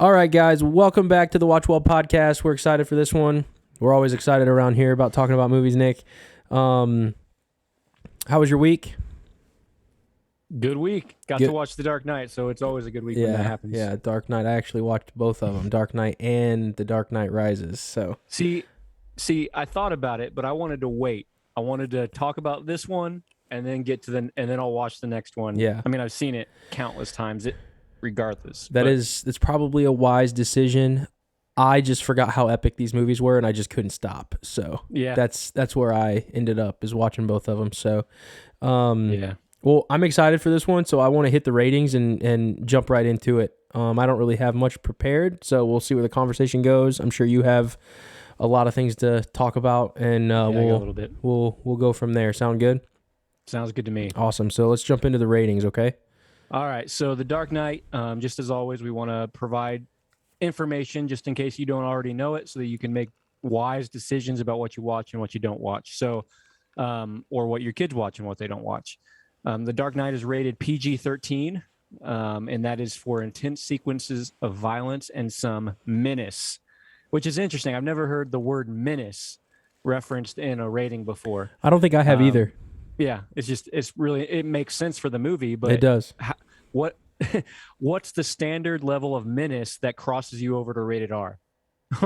All right, guys, welcome back to the WatchWell Podcast. We're excited for this one. We're always excited around here about talking about movies, Nick. How was your week? Good week. Got to watch The Dark Knight, so it's always a good week when that happens. Yeah, Dark Knight. I actually watched both of them, Dark Knight and The Dark Knight Rises. So See, I thought about it, but I wanted to wait. I wanted to talk about this one and then and then I'll watch the next one. Yeah. I mean, I've seen it countless times. Regardless. That's probably a wise decision. I just forgot how epic these movies were, and I just couldn't stop. So yeah, that's where I ended up, is watching both of them. So yeah. Well, I'm excited for this one, so I want to hit the ratings and jump right into it. I don't really have much prepared, so we'll see where the conversation goes. I'm sure you have a lot of things to talk about, and a little bit. We'll go from there. Sound good? Sounds good to me. Awesome. So let's jump into the ratings, okay? All right. So The Dark Knight, just as always, we want to provide information just in case you don't already know it, so that you can make wise decisions about what you watch and what you don't watch. So, or what your kids watch and what they don't watch. The Dark Knight is rated PG-13, and that is for intense sequences of violence and some menace, which is interesting. I've never heard the word menace referenced in a rating before. I don't think I have either. Yeah, it makes sense for the movie, but it does. What's the standard level of menace that crosses you over to rated R?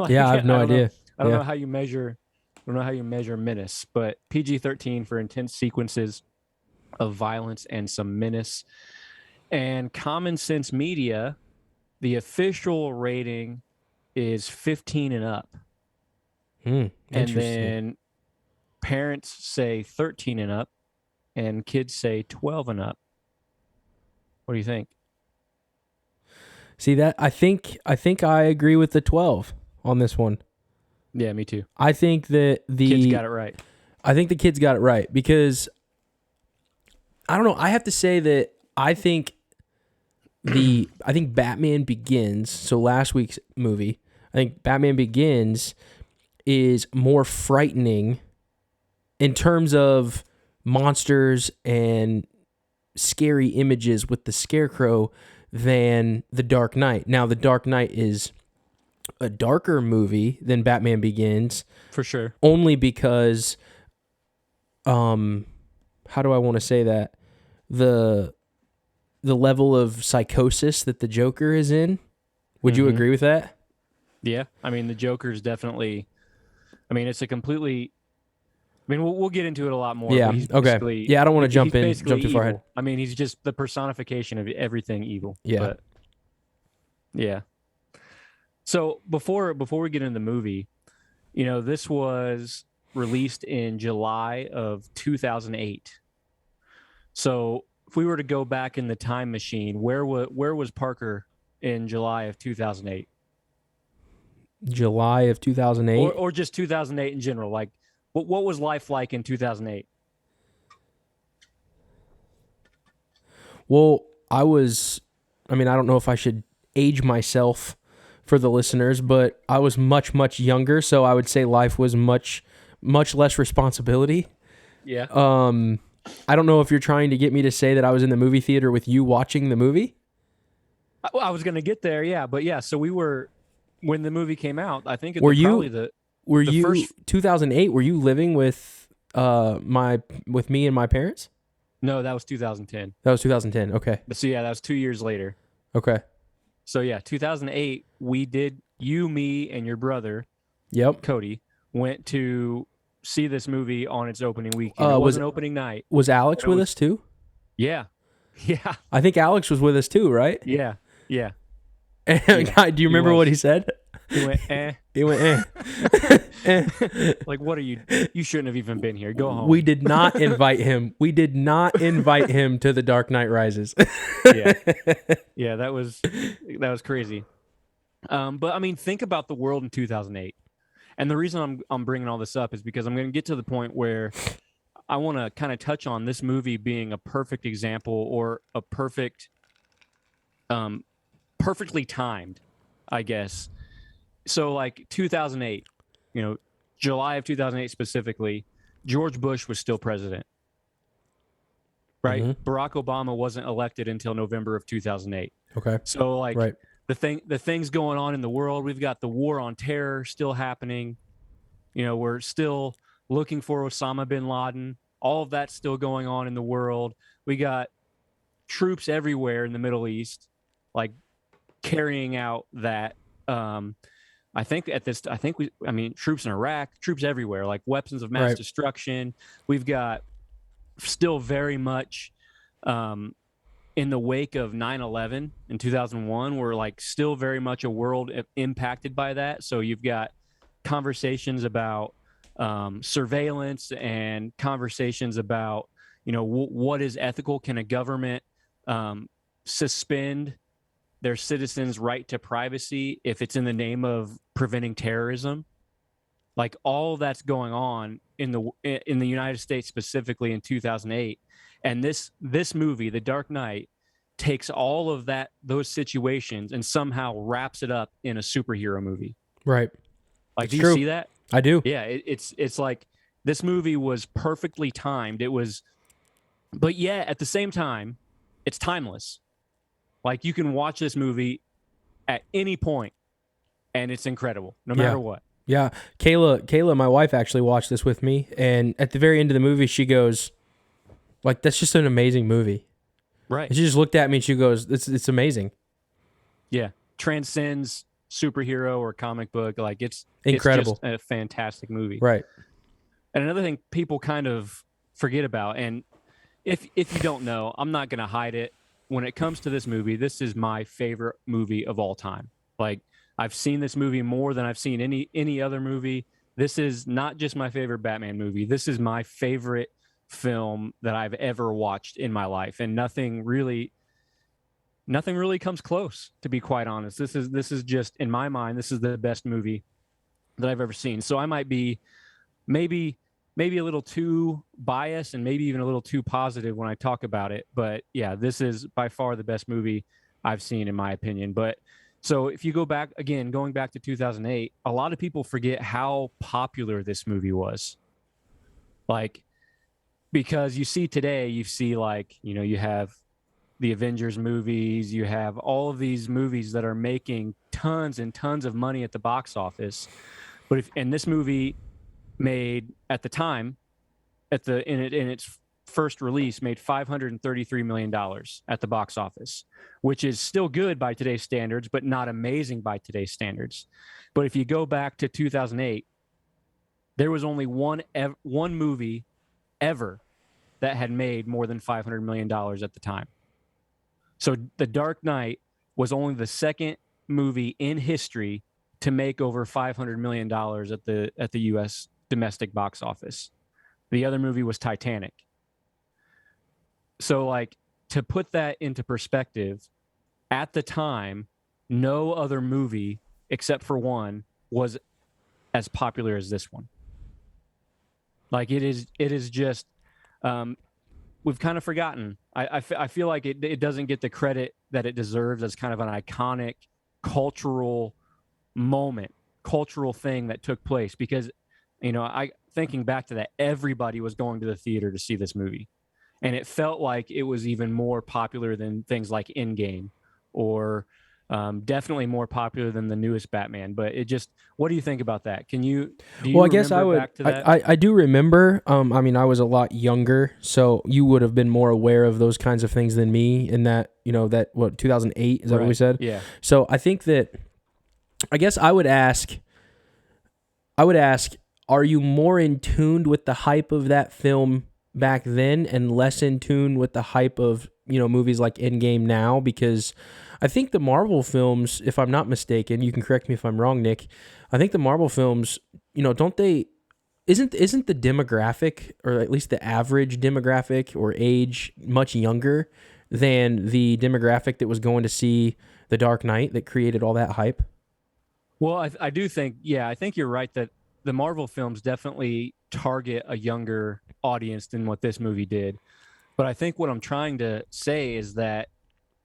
Yeah, I have no idea. I don't know how you measure. I don't know how you measure menace, but PG-13 for intense sequences of violence and some menace. And Common Sense Media, the official rating is 15 and up. And then parents say 13 and up, and kids say 12 and up. What do you think? See that? I think I agree with the 12 on this one. Yeah, me too. I think that the kids got it right. I think the kids got it right, because I don't know. I have to say that I think Batman Begins, so last week's movie, I think Batman Begins is more frightening in terms of monsters and scary images with the Scarecrow than The Dark Knight. Now, The Dark Knight is a darker movie than Batman Begins. For sure. Only because, how do I want to say that? The level of psychosis that the Joker is in. Would you agree with that? Yeah. I mean, the Joker's definitely, it's a completely, we'll get into it a lot more. Yeah. Okay. Yeah, I don't want to jump too far ahead. I mean, he's just the personification of everything evil. Yeah. But, yeah. So before we get into the movie, this was released in July of 2008. So if we were to go back in the time machine, where was Parker in July of 2008? July of 2008? Or just 2008 in general. Like, what was life like in 2008? Well, I don't know if I should age myself for the listeners, but I was much, much younger, so I would say life was much, much less responsibility. Yeah. I don't know if you're trying to get me to say that I was in the movie theater with you watching the movie. I was going to get there, yeah. But yeah, so we were, when the movie came out, I think were you probably the first... 2008, were you living with me and my parents? No, that was 2010. That was 2010, okay. So yeah, that was 2 years later. Okay. So yeah, 2008, you, me, and your brother, Cody, went to see this movie on its opening weekend. It wasn't opening night. Was Alex with us too? Yeah. Yeah. I think Alex was with us too, right? Yeah. Yeah. God, do you remember what he said? He went, eh. He went, eh. Like, what are you? You shouldn't have even been here. Go home. We did not invite him. We did not invite him to The Dark Knight Rises. Yeah. Yeah, that was crazy. But think about the world in 2008. And the reason I'm bringing all this up is because I'm going to get to the point where I want to kind of touch on this movie being a perfect example, or a perfectly timed, I guess. So like 2008, July of 2008 specifically, George Bush was still president, right? Mm-hmm. Barack Obama wasn't elected until November of 2008. Okay. So the things going on in the world. We've got the war on terror still happening. We're still looking for Osama bin Laden. All of that's still going on in the world. We got troops everywhere in the Middle East, like carrying out that. I think troops in Iraq, troops everywhere, like weapons of mass destruction. We've got still very much in the wake of 9/11 in 2001, we're like still very much a world impacted by that. So you've got conversations about surveillance and conversations about, what is ethical? Can a government suspend their citizens' right to privacy if it's in the name of preventing terrorism? Like all that's going on in the United States, specifically in 2008. And this movie, The Dark Knight, takes all of those situations and somehow wraps it up in a superhero movie. Right. Like, do you see that? I do. Yeah, it's like this movie was perfectly timed. But yeah, at the same time, it's timeless. Like, you can watch this movie at any point, and it's incredible, no matter what. Yeah. Kayla, my wife, actually watched this with me, and at the very end of the movie, she goes, like, that's just an amazing movie. Right. And she just looked at me, and she goes, it's amazing. Yeah. Transcends superhero or comic book. Like, it's incredible. It's just a fantastic movie. Right. And another thing people kind of forget about, and if you don't know, I'm not going to hide it. When it comes to this movie, this is my favorite movie of all time. Like, I've seen this movie more than I've seen any other movie. This is not just my favorite Batman movie. This is my favorite film that I've ever watched in my life, and nothing really comes close, to be quite honest. This is just, in my mind, this is the best movie that I've ever seen. So I might be maybe a little too biased and maybe even a little too positive when I talk about it. But yeah, this is by far the best movie I've seen, in my opinion. But so if you go back, again, going back to 2008, a lot of people forget how popular this movie was. Like, because you see today, like, you have the Avengers movies, you have all of these movies that are making tons and tons of money at the box office. And this movie made, at the time, in its first release, made $533 million at the box office, which is still good by today's standards, but not amazing by today's standards. But if you go back to 2008, there was only one movie ever that had made more than $500 million at the time. So The Dark Knight was only the second movie in history to make over $500 million at the U.S. domestic box office. The other movie was Titanic. So, like, to put that into perspective, at the time, no other movie except for one was as popular as this one. Like, it is just, we've kind of forgotten. I feel like it doesn't get the credit that it deserves as kind of an iconic cultural moment, cultural thing that took place, because, thinking back to that, everybody was going to the theater to see this movie. And it felt like it was even more popular than things like Endgame, or definitely more popular than the newest Batman. But what do you think about that? Well, I guess I would. I do remember. I was a lot younger, so you would have been more aware of those kinds of things than me. In that, 2008 is that what we said? Yeah. So I think that, I guess I would ask, are you more in tune with the hype of that film back then and less in tune with the hype of, movies like Endgame now? Because I think the Marvel films, if I'm not mistaken, you can correct me if I'm wrong, Nick, I think the Marvel films, isn't the demographic, or at least the average demographic or age, much younger than the demographic that was going to see The Dark Knight that created all that hype? Well, I do think, I think you're right that the Marvel films definitely target a younger audience than what this movie did. But I think what I'm trying to say is that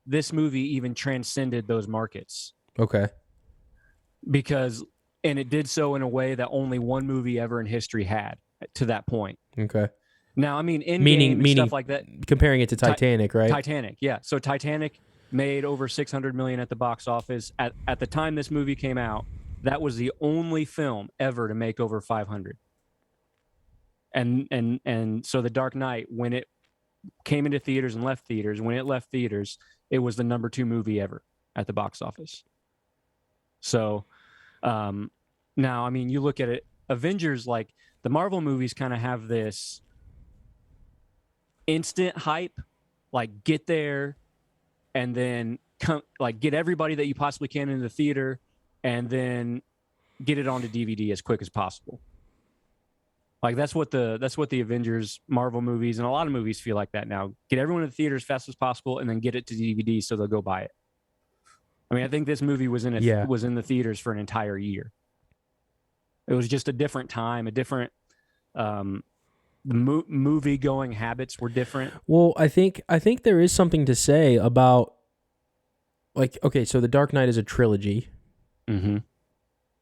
this movie even transcended those markets. Okay. And it did so in a way that only one movie ever in history had to that point. Okay. Now, Endgame and stuff like that. Comparing it to Titanic, right? Titanic, yeah. So Titanic made over 600 million at the box office. At the time this movie came out, that was the only film ever to make over 500. And so The Dark Knight, when it came into theaters and left theaters, when it left theaters, it was the number 2 movie ever at the box office. So now, I mean, you look at it, Avengers, like the Marvel movies kind of have this instant hype, like get there and then come, like get everybody that you possibly can in the theater and then get it onto DVD as quick as possible. Like that's what the Avengers, Marvel movies, and a lot of movies feel like that now. Get everyone in the theater as fast as possible, and then get it to DVD so they'll go buy it. I mean, I think this movie was in the theaters for an entire year. It was just a different time, a different movie going habits were different. Well, I think there is something to say about, like, okay, so The Dark Knight is a trilogy. Mm-hmm.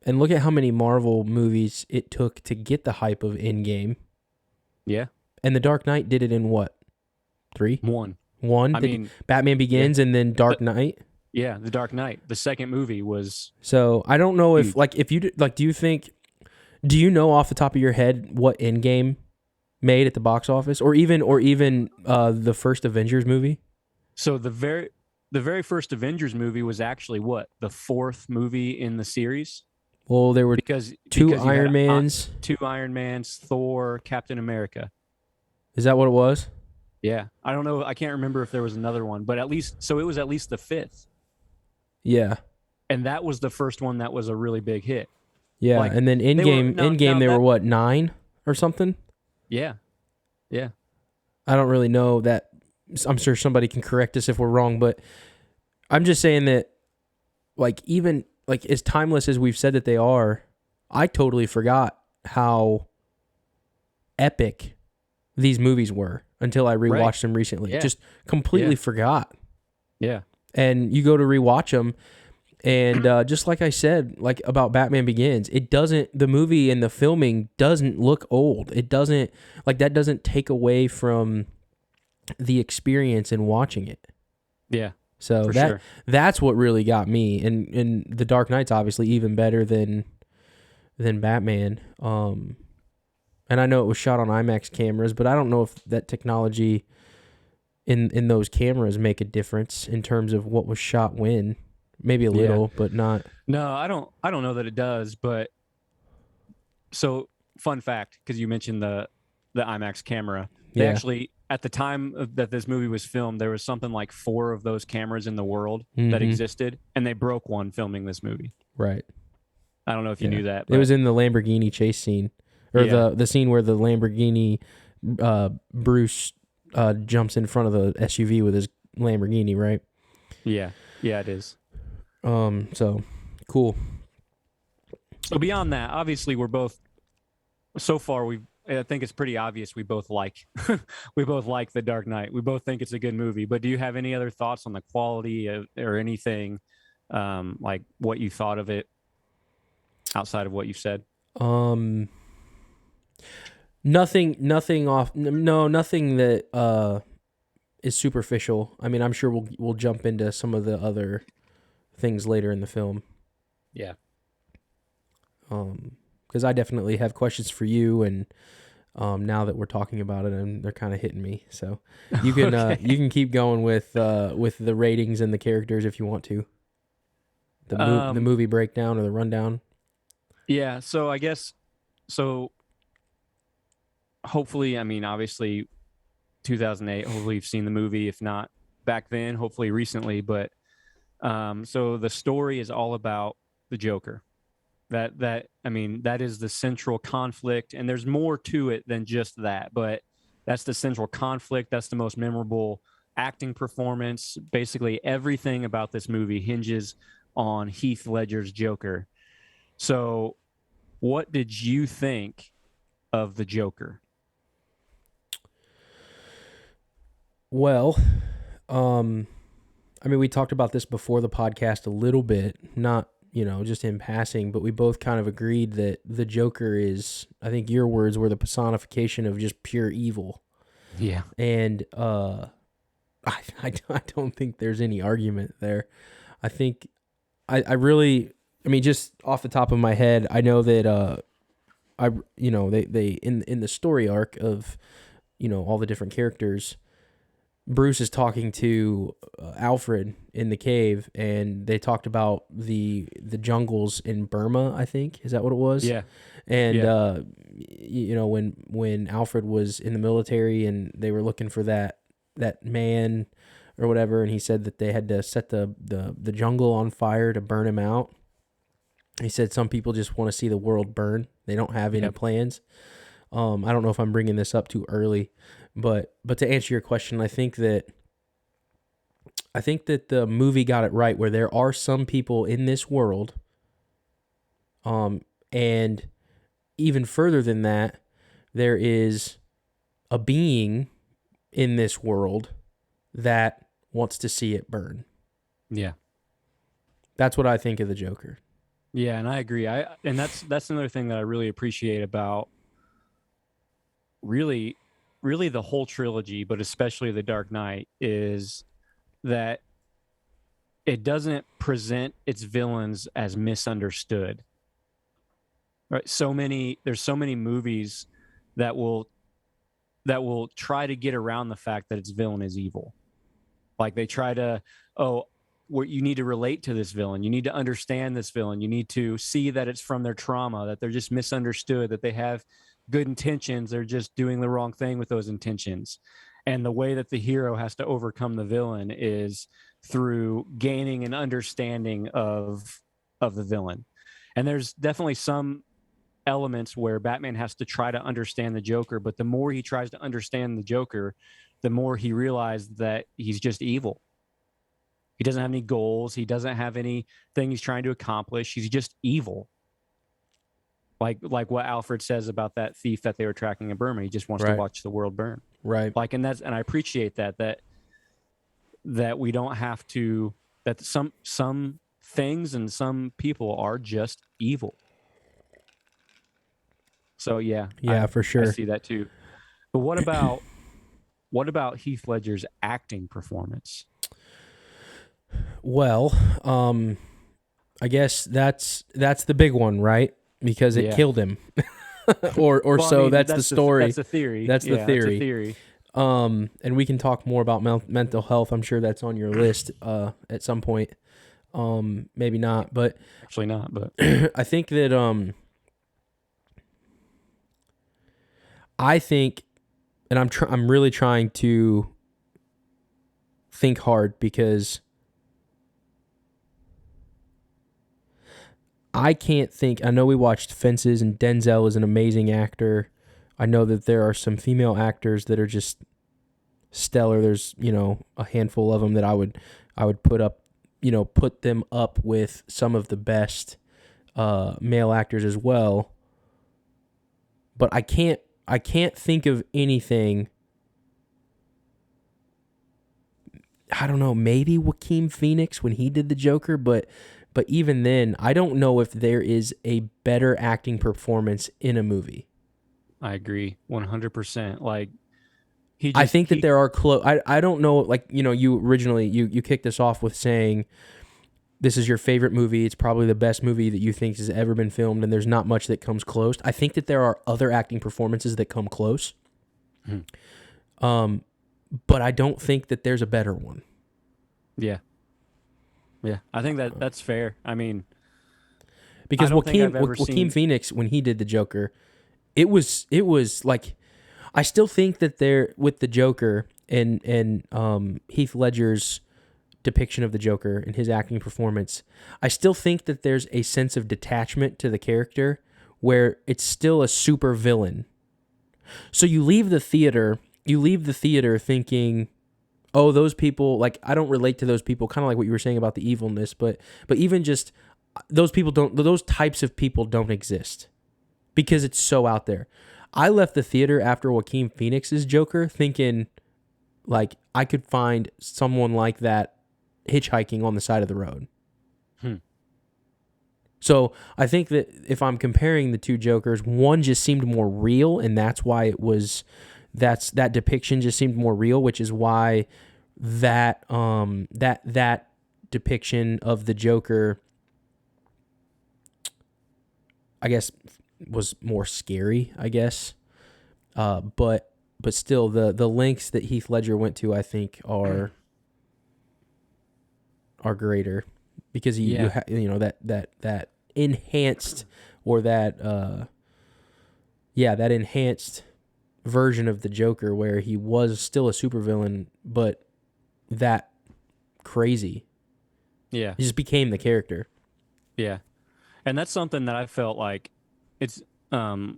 And look at how many Marvel movies it took to get the hype of Endgame. Yeah. And The Dark Knight did it in what? 3? One. I mean, Batman Begins and then Dark Knight. Yeah, The Dark Knight. The second movie was. So I don't know if, like, if you like, do you know off the top of your head what Endgame made at the box office, or even the first Avengers movie? So the very first Avengers movie was actually what, the 4th movie in the series. Well, there were two Iron Mans, Thor, Captain America. Is that what it was? Yeah, I don't know. I can't remember if there was another one, but it was at least the 5th. Yeah, and that was the first one that was a really big hit. Yeah, like, and then Endgame, they were what, 9 or something? Yeah. I don't really know that. I'm sure somebody can correct us if we're wrong, but I'm just saying that, like, even like as timeless as we've said that they are, I totally forgot how epic these movies were until I rewatched them recently. Yeah. Just completely forgot. Yeah. And you go to rewatch them, and just like I said, like about Batman Begins, the movie and the filming doesn't look old. It doesn't, like, that doesn't take away from the experience in watching it. Yeah. So that's what really got me. And The Dark Knight's obviously even better than Batman. And I know it was shot on IMAX cameras, but I don't know if that technology in those cameras make a difference in terms of what was shot when. Maybe a little, but not. No, I don't know that it does, but so fun fact, because you mentioned the IMAX camera. They actually, at the time that this movie was filmed, there was something like 4 of those cameras in the world that existed, and they broke one filming this movie. Right. I don't know if you knew that. But it was in the Lamborghini chase scene, or the scene where the Lamborghini, Bruce jumps in front of the SUV with his Lamborghini, right? Yeah, it is. So cool. So beyond that, obviously we're both, so far I think it's pretty obvious we both like The Dark Knight. We both think it's a good movie, but do you have any other thoughts on the quality or anything, like what you thought of it outside of what you've said? Nothing that is superficial. I mean, I'm sure we'll jump into some of the other things later in the film. Yeah. Because I definitely have questions for you, and now that we're talking about it, and they're kind of hitting me. So you can you can keep going with the ratings and the characters if you want to. The movie breakdown or the rundown. Yeah. So I guess hopefully, I mean, obviously, 2008. Hopefully, you've seen the movie. If not back then, hopefully recently. But so the story is all about the Joker. That is the central conflict, and there's more to it than just that. But that's the central conflict. That's the most memorable acting performance. Basically, everything about this movie hinges on Heath Ledger's Joker. So, what did you think of the Joker? Well, I mean, we talked about this before the podcast a little bit, not, just in passing, but we both kind of agreed that the Joker is, I think your words were, the personification of just pure evil. Yeah. And I don't think there's any argument there. I think I really, I mean, just off the top of my head, I know that they in the story arc of, all the different characters, Bruce is talking to Alfred in the cave, and they talked about the jungles in Burma. I think, is that what it was? Yeah. And Yeah. when Alfred was in the military and they were looking for that man or whatever, and he said that they had to set the jungle on fire to burn him out. He said some people just want to see the world burn. They don't have any plans. I don't know if I'm bringing this up too early, but to answer your question, I think that the movie got it right, where there are some people in this world, and even further than that, there is a being in this world that wants to see it burn. Yeah. That's what I think of the Joker. Yeah, and I agree. And that's another thing that I really appreciate about really the whole trilogy, but especially The Dark Knight, is that it doesn't present its villains as misunderstood. Right? There's so many movies that will try to get around the fact that its villain is evil. Like they try to, you need to relate to this villain. You need to understand this villain. You need to see that it's from their trauma, that they're just misunderstood, that they have good intentions. They're just doing the wrong thing with those intentions. And the way that the hero has to overcome the villain is through gaining an understanding of the villain. And there's definitely some elements where Batman has to try to understand the Joker, but the more he tries to understand the Joker, the more he realized that he's just evil. He doesn't have any goals. He doesn't have anything he's trying to accomplish. He's just evil. Like what Alfred says about that thief that they were tracking in Burma. He just wants to watch the world burn. Right. And I appreciate that we don't have to, that some things and some people are just evil. So for sure. I see that too. But what about Heath Ledger's acting performance? Well, I guess that's the big one, right? Because it killed him, or well, so I mean, that's the story. That's the theory. That's the theory. That's a theory. And we can talk more about mental health. I'm sure that's on your list at some point. Maybe not, but actually not. But I think that I think, and I'm really trying to think hard, because I can't think. I know we watched Fences, and Denzel is an amazing actor. I know that there are some female actors that are just stellar. There's, a handful of them that I would put them up with some of the best male actors as well. But I can't think of anything. I don't know, maybe Joaquin Phoenix when he did the Joker, but even then, I don't know if there is a better acting performance in a movie. I agree 100%. I think that there are I don't know, you originally, you kicked us off with saying this is your favorite movie. It's probably the best movie that you think has ever been filmed, and there's not much that comes close. I think that there are other acting performances that come close. But I don't think that there's a better one. Yeah. Yeah, I think that's fair. I mean, because Joaquin Phoenix, when he did the Joker, it was like, I still think that there with the Joker and Heath Ledger's depiction of the Joker and his acting performance, I still think that there's a sense of detachment to the character where it's still a super villain. So you leave the theater thinking, oh, those people, I don't relate to those people, kind of like what you were saying about the evilness, but even just those types of people don't exist because it's so out there. I left the theater after Joaquin Phoenix's Joker thinking, I could find someone like that hitchhiking on the side of the road. So I think that if I'm comparing the two Jokers, one just seemed more real, and that's why that depiction just seemed more real, which is why that depiction of the Joker, I guess, was more scary, I guess. But still, the lengths that Heath Ledger went to, I think, are greater, because that enhanced, or that enhanced version of the Joker, where he was still a supervillain, but that crazy. Yeah. He just became the character. Yeah. And that's something that I felt like I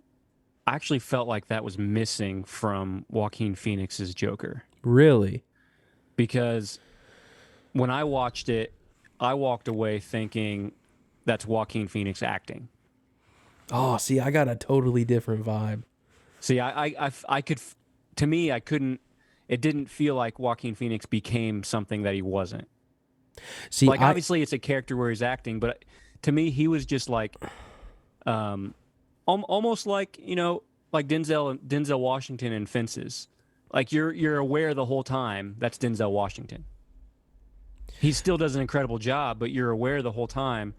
actually felt like that was missing from Joaquin Phoenix's Joker. Really? Because when I watched it, I walked away thinking that's Joaquin Phoenix acting. Oh, see, I got a totally different vibe. See, I could, to me, I couldn't, it didn't feel like Joaquin Phoenix became something that he wasn't. See, like, obviously it's a character where he's acting, but to me, he was just like, almost like, like Denzel Washington in Fences. Like, you're aware the whole time that's Denzel Washington. He still does an incredible job, but you're aware the whole time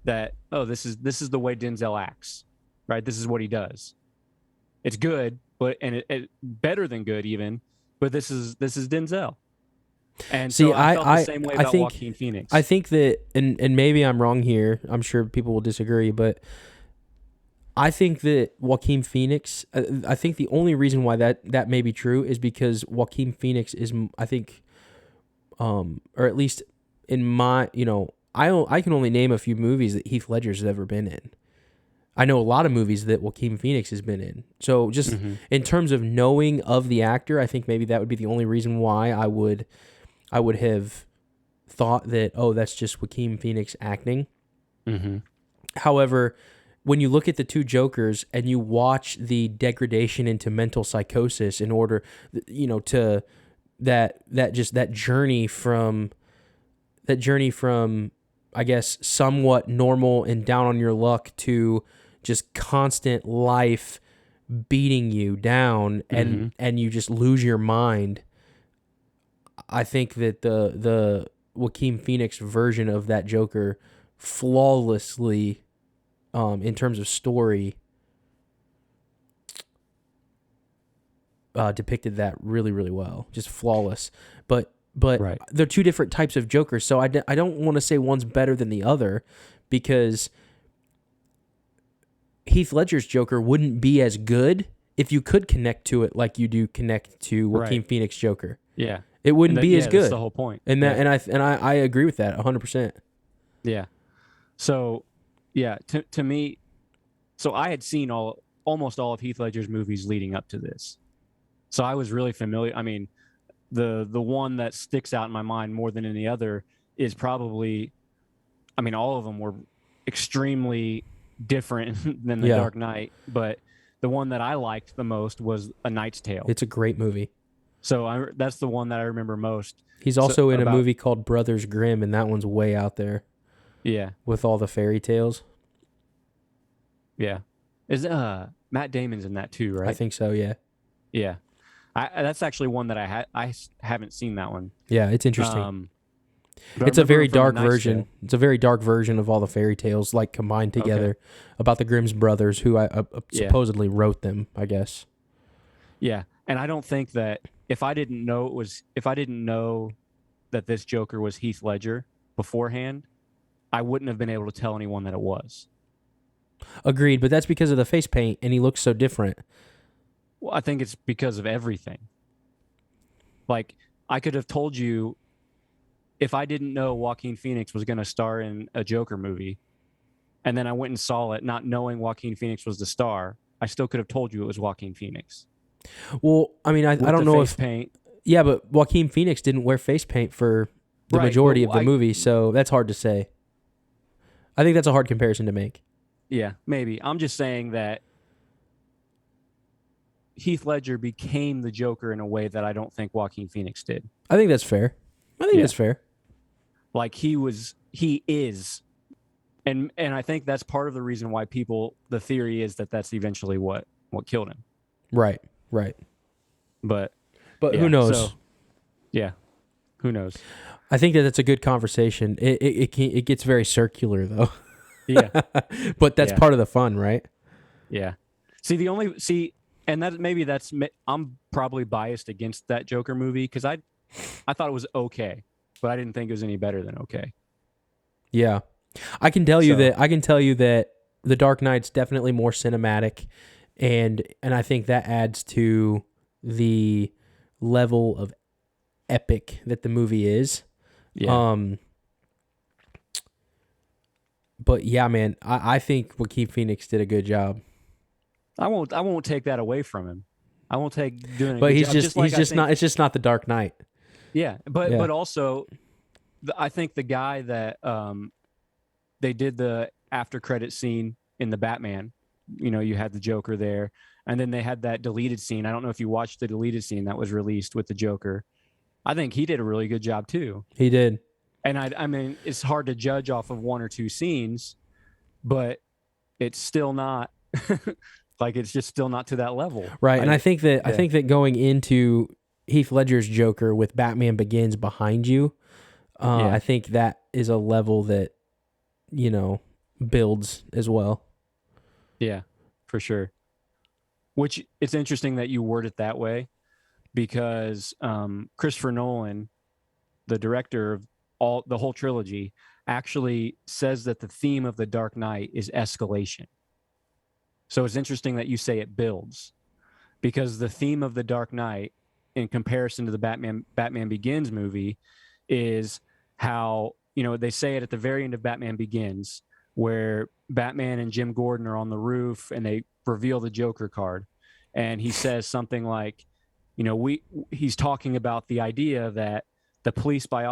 that, oh, this is the way Denzel acts, right? This is what he does. It's good, but it better than good even, but this is Denzel. And see, so I felt the same way about Joaquin Phoenix. I think that, and maybe I'm wrong here, I'm sure people will disagree, but I think that Joaquin Phoenix, I think the only reason why that may be true is because Joaquin Phoenix is, I think, or at least in my, I can only name a few movies that Heath Ledger's ever been in. I know a lot of movies that Joaquin Phoenix has been in. So just in terms of knowing of the actor, I think maybe that would be the only reason why I would have thought that, oh, that's just Joaquin Phoenix acting. Mm-hmm. However, when you look at the two Jokers and you watch the degradation into mental psychosis in order, to that journey from, I guess, somewhat normal and down on your luck to just constant life beating you down, and you just lose your mind. I think that the Joaquin Phoenix version of that Joker flawlessly, in terms of story, depicted that really, really well. Just flawless. But Right. they're two different types of Jokers, so I don't want to say one's better than the other, because Heath Ledger's Joker wouldn't be as good if you could connect to it like you do connect to Joaquin Phoenix Joker. Yeah. It wouldn't be as good. That's the whole point. And I agree with that 100%. Yeah. So, yeah, to me, so I had seen almost all of Heath Ledger's movies leading up to this. So I was really familiar. I mean, the one that sticks out in my mind more than any other is probably, I mean, all of them were extremely different than The Dark Knight, but the one that I liked the most was A Knight's Tale. It's a great movie. So that's the one that I remember most. He's also in a movie called Brothers Grimm, and that one's way out there. Yeah. With all the fairy tales. Yeah. Is Matt Damon's in that too, right? I think so, yeah. Yeah. That's actually one that I haven't seen that one. Yeah, it's interesting. It's a very dark version. It's a very dark version of all the fairy tales, like, combined together, about the Grimm's brothers, who supposedly wrote them, I guess. Yeah, and I don't think that if I didn't know that this Joker was Heath Ledger beforehand, I wouldn't have been able to tell anyone that it was. Agreed, but that's because of the face paint, and he looks so different. Well, I think it's because of everything. Like, I could have told you, if I didn't know Joaquin Phoenix was going to star in a Joker movie, and then I went and saw it not knowing Joaquin Phoenix was the star, I still could have told you it was Joaquin Phoenix. Well, I mean, I don't know if paint. Yeah, but Joaquin Phoenix didn't wear face paint for the majority of the movie, so that's hard to say. I think that's a hard comparison to make. Yeah, maybe. I'm just saying that Heath Ledger became the Joker in a way that I don't think Joaquin Phoenix did. I think that's fair. That's fair. Like, he is. And I think that's part of the reason why the theory is that that's eventually what killed him. Right. But who knows? So, yeah. Who knows? I think that that's a good conversation. It gets very circular though. Yeah. But that's Yeah. part of the fun, right? Yeah. And I'm probably biased against that Joker movie because I thought it was okay, but I didn't think it was any better than okay. Yeah. I can tell you that The Dark Knight's definitely more cinematic, and I think that adds to the level of epic that the movie is. Yeah. But yeah, man, I think Joaquin Phoenix did a good job. I won't take that away from him. I won't take doing a But good he's job. just not. It's just not The Dark Knight. Yeah, Yeah. but also, I think the guy that they did the after credit scene in the Batman. You know, you had the Joker there, and then they had that deleted scene. I don't know if you watched the deleted scene that was released with the Joker. I think he did a really good job too. He did. And I mean, it's hard to judge off of one or two scenes, but it's still not like it's just still not to that level. Right. And I think that going into Heath Ledger's Joker with Batman Begins behind you, I think that is a level that, you know, builds as well. Yeah, for sure. Which it's interesting that you word it that way because Christopher Nolan, the director of the whole trilogy, actually says that the theme of The Dark Knight is escalation. So it's interesting that you say it builds, because the theme of The Dark Knight, in comparison to the Batman Begins movie, is how, you know, they say it at the very end of Batman Begins, where Batman and Jim Gordon are on the roof and they reveal the Joker card. And he says something like, you know, he's talking about the idea that the police by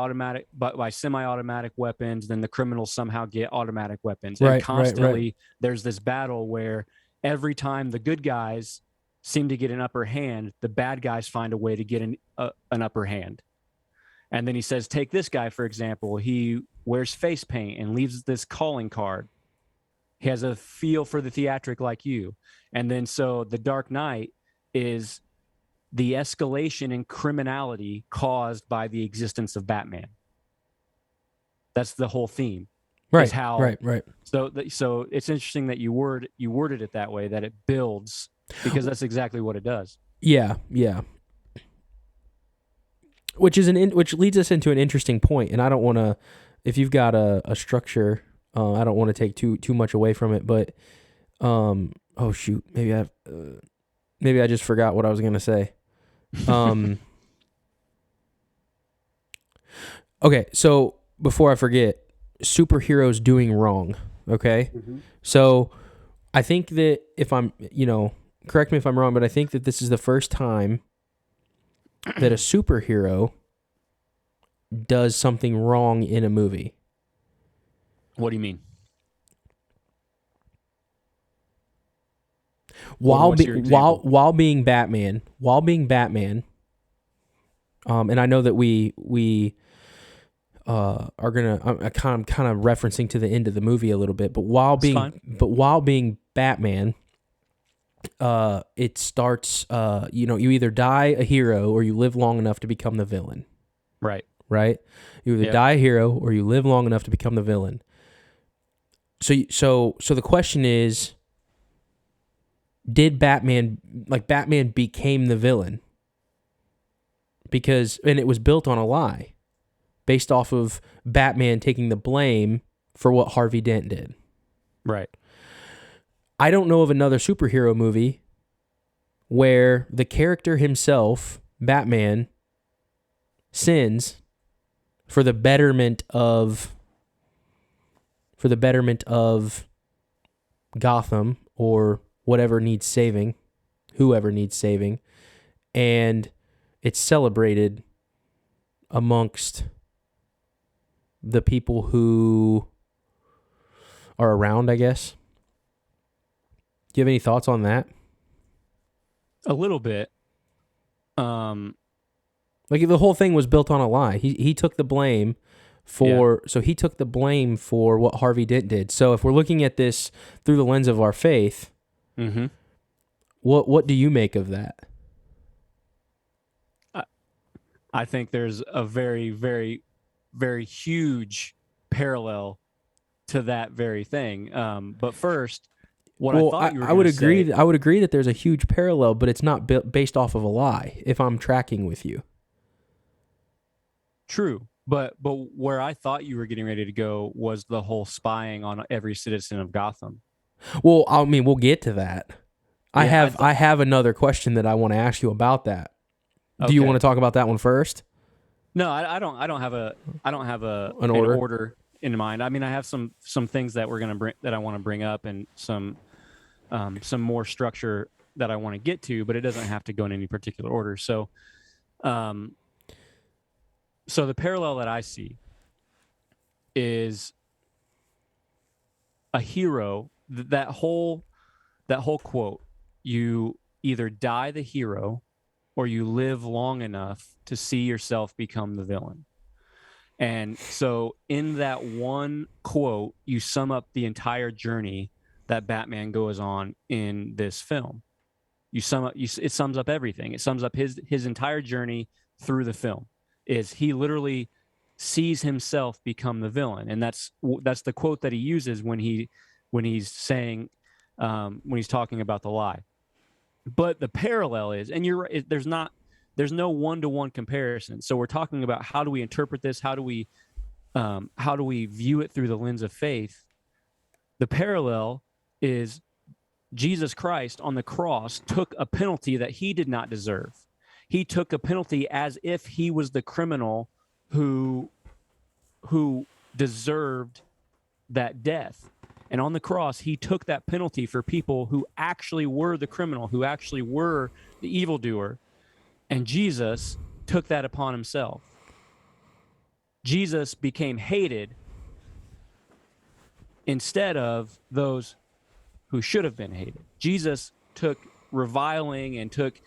semi-automatic weapons, then the criminals somehow get automatic weapons. Right, and constantly right. There's this battle where every time the good guys seem to get an upper hand, the bad guys find a way to get an upper hand. And then he says, take this guy, for example. He wears face paint and leaves this calling card. He has a feel for the theatric like you. And then so The Dark Knight is the escalation in criminality caused by the existence of Batman. That's the whole theme. Right. Right. So it's interesting that you worded it that way, that it builds, because that's exactly what it does. Yeah. Which leads us into an interesting point, and I don't want to, if you've got a structure, I don't want to take too much away from it, but oh shoot, maybe I just forgot what I was gonna say. Okay, so before I forget, superheroes doing wrong. Okay, So I think that if I'm, correct me if I'm wrong, but I think that this is the first time that a superhero does something wrong in a movie. What do you mean? While being Batman, and I know that we are gonna. I'm kind of referencing to the end of the movie a little bit, but while being Batman, it starts. You either die a hero or you live long enough to become the villain. Right. You either die a hero or you live long enough to become the villain. So the question is, did Batman became the villain? And it was built on a lie, based off of Batman taking the blame for what Harvey Dent did. Right. I don't know of another superhero movie where the character himself, Batman, sins for the betterment of Gotham or whoever needs saving, and it's celebrated amongst the people who are around, I guess. Do you have any thoughts on that? A little bit. Like, the whole thing was built on a lie. He took the blame for what Harvey Dent did. So if we're looking at this through the lens of our faith, what do you make of that? I think there's a very, very, very huge parallel to that very thing. But first, what I Well, thought you were I going would to say. agree. I would agree that there's a huge parallel, but it's not based off of a lie. If I'm tracking with you, True, but where I thought you were getting ready to go was the whole spying on every citizen of Gotham. well, I mean, we'll get to that. Yeah, I have another question that I want to ask you about that. Do you want okay. to talk about that one first? No, I don't have An an order? order in mind. I mean, I have some things that we're gonna bring that I want to bring up, and some more structure that I want to get to, but it doesn't have to go in any particular order. So, um, so the parallel that I see is a hero. That whole quote: you either die the hero, or you live long enough to see yourself become the villain. And so, in that one quote, you sum up the entire journey that Batman goes on in this film. It sums up everything. It sums up his entire journey through the film. Is he literally sees himself become the villain, and that's the quote that he uses when he's saying when he's talking about the lie. But the parallel is, and you're right, there's no one-to-one comparison. So we're talking about, how do we interpret this? How do we view it through the lens of faith? The parallel is Jesus Christ on the cross took a penalty that he did not deserve. He took a penalty as if he was the criminal who deserved that death. And on the cross, he took that penalty for people who actually were the criminal, who actually were the evildoer. And Jesus took that upon himself. Jesus became hated instead of those who should have been hated. Jesus took reviling and took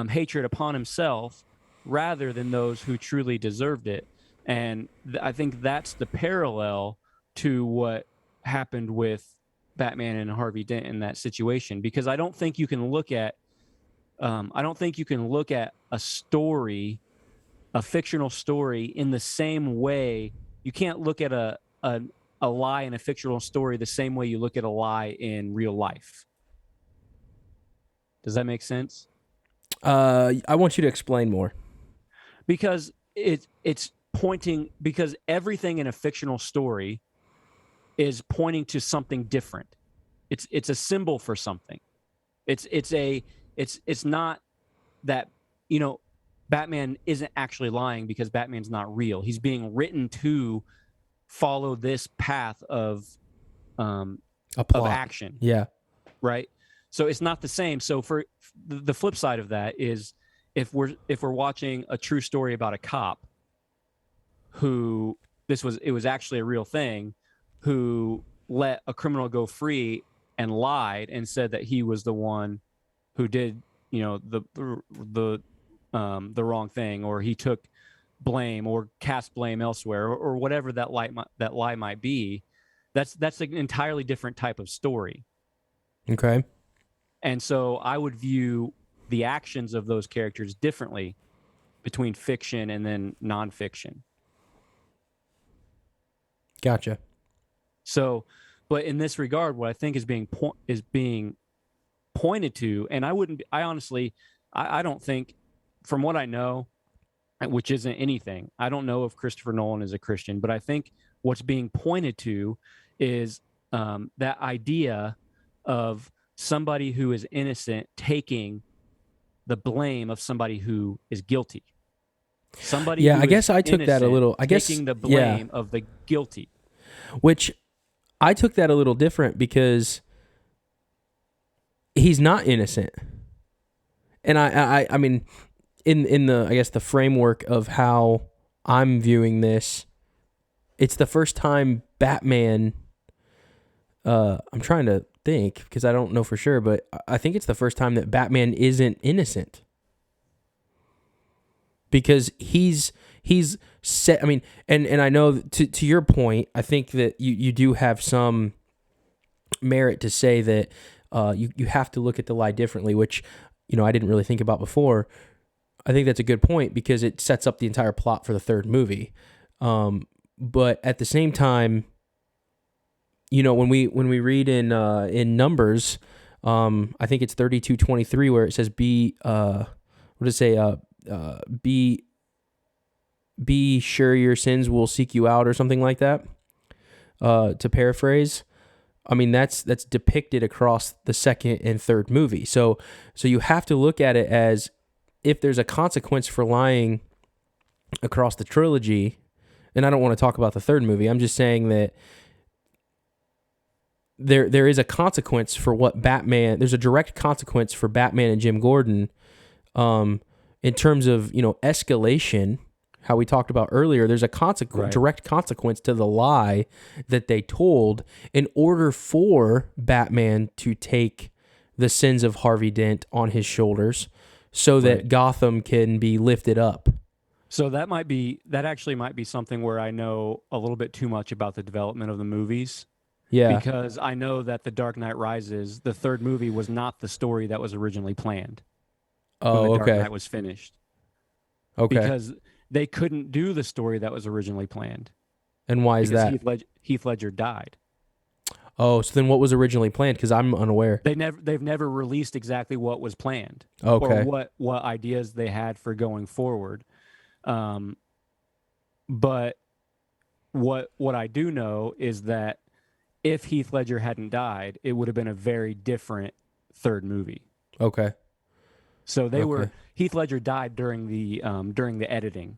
hatred upon himself rather than those who truly deserved it. And I think that's the parallel to what happened with Batman and Harvey Dent in that situation, because I don't think you can look at a story, a fictional story, in the same way. You can't look at a lie in a fictional story the same way you look at a lie in real life. Does that make sense? I want you to explain more. Because it's pointing, because everything in a fictional story is pointing to something different. It's a symbol for something. It's not that, Batman isn't actually lying because Batman's not real. He's being written to follow this path of action. Yeah. Right. So it's not the same. So for the flip side of that is, if we're watching a true story about a cop who it was actually a real thing, who let a criminal go free and lied and said that he was the one who did, the wrong thing, or he took blame or cast blame elsewhere, or whatever that lie might be. That's an entirely different type of story. Okay. And so I would view the actions of those characters differently between fiction and then nonfiction. Gotcha. So, but in this regard, what I think is being pointed to, and I don't think, from what I know, which isn't anything, I don't know if Christopher Nolan is a Christian, but I think what's being pointed to is that idea of somebody who is innocent taking the blame of somebody who is guilty. Somebody who I guess I took that a little. taking the blame of the guilty. Which I took that a little different, because he's not innocent. And I mean, in the, I guess, the framework of how I'm viewing this, it's the first time Batman, I'm trying to think because I don't know for sure, but I think it's the first time that Batman isn't innocent. Because he's set, I mean, and I know, to your point, I think that you do have some merit to say that you have to look at the lie differently, which, I didn't really think about before. I think that's a good point because it sets up the entire plot for the third movie. But at the same time, when we read in Numbers, I think it's 32:23 where it says what does it say? Be sure your sins will seek you out or something like that. To paraphrase, I mean that's depicted across the second and third movie. So you have to look at it as if there's a consequence for lying across the trilogy. And I don't want to talk about the third movie. I'm just saying that there is a consequence for what Batman. There's a direct consequence for Batman and Jim Gordon, in terms of escalation. How we talked about earlier, there's a direct consequence to the lie that they told in order for Batman to take the sins of Harvey Dent on his shoulders, so that Gotham can be lifted up. So that actually might be something where I know a little bit too much about the development of the movies. Yeah. Because I know that The Dark Knight Rises, the third movie, was not the story that was originally planned. Oh, when The okay. Dark Knight was finished. Okay. Because they couldn't do the story that was originally planned. And why is that? Heath Ledger died. Oh, so then what was originally planned? Because I'm unaware. They've never released exactly what was planned. Okay. Or what ideas they had for going forward. But what I do know is that if Heath Ledger hadn't died, it would have been a very different third movie. Okay. So Heath Ledger died during the editing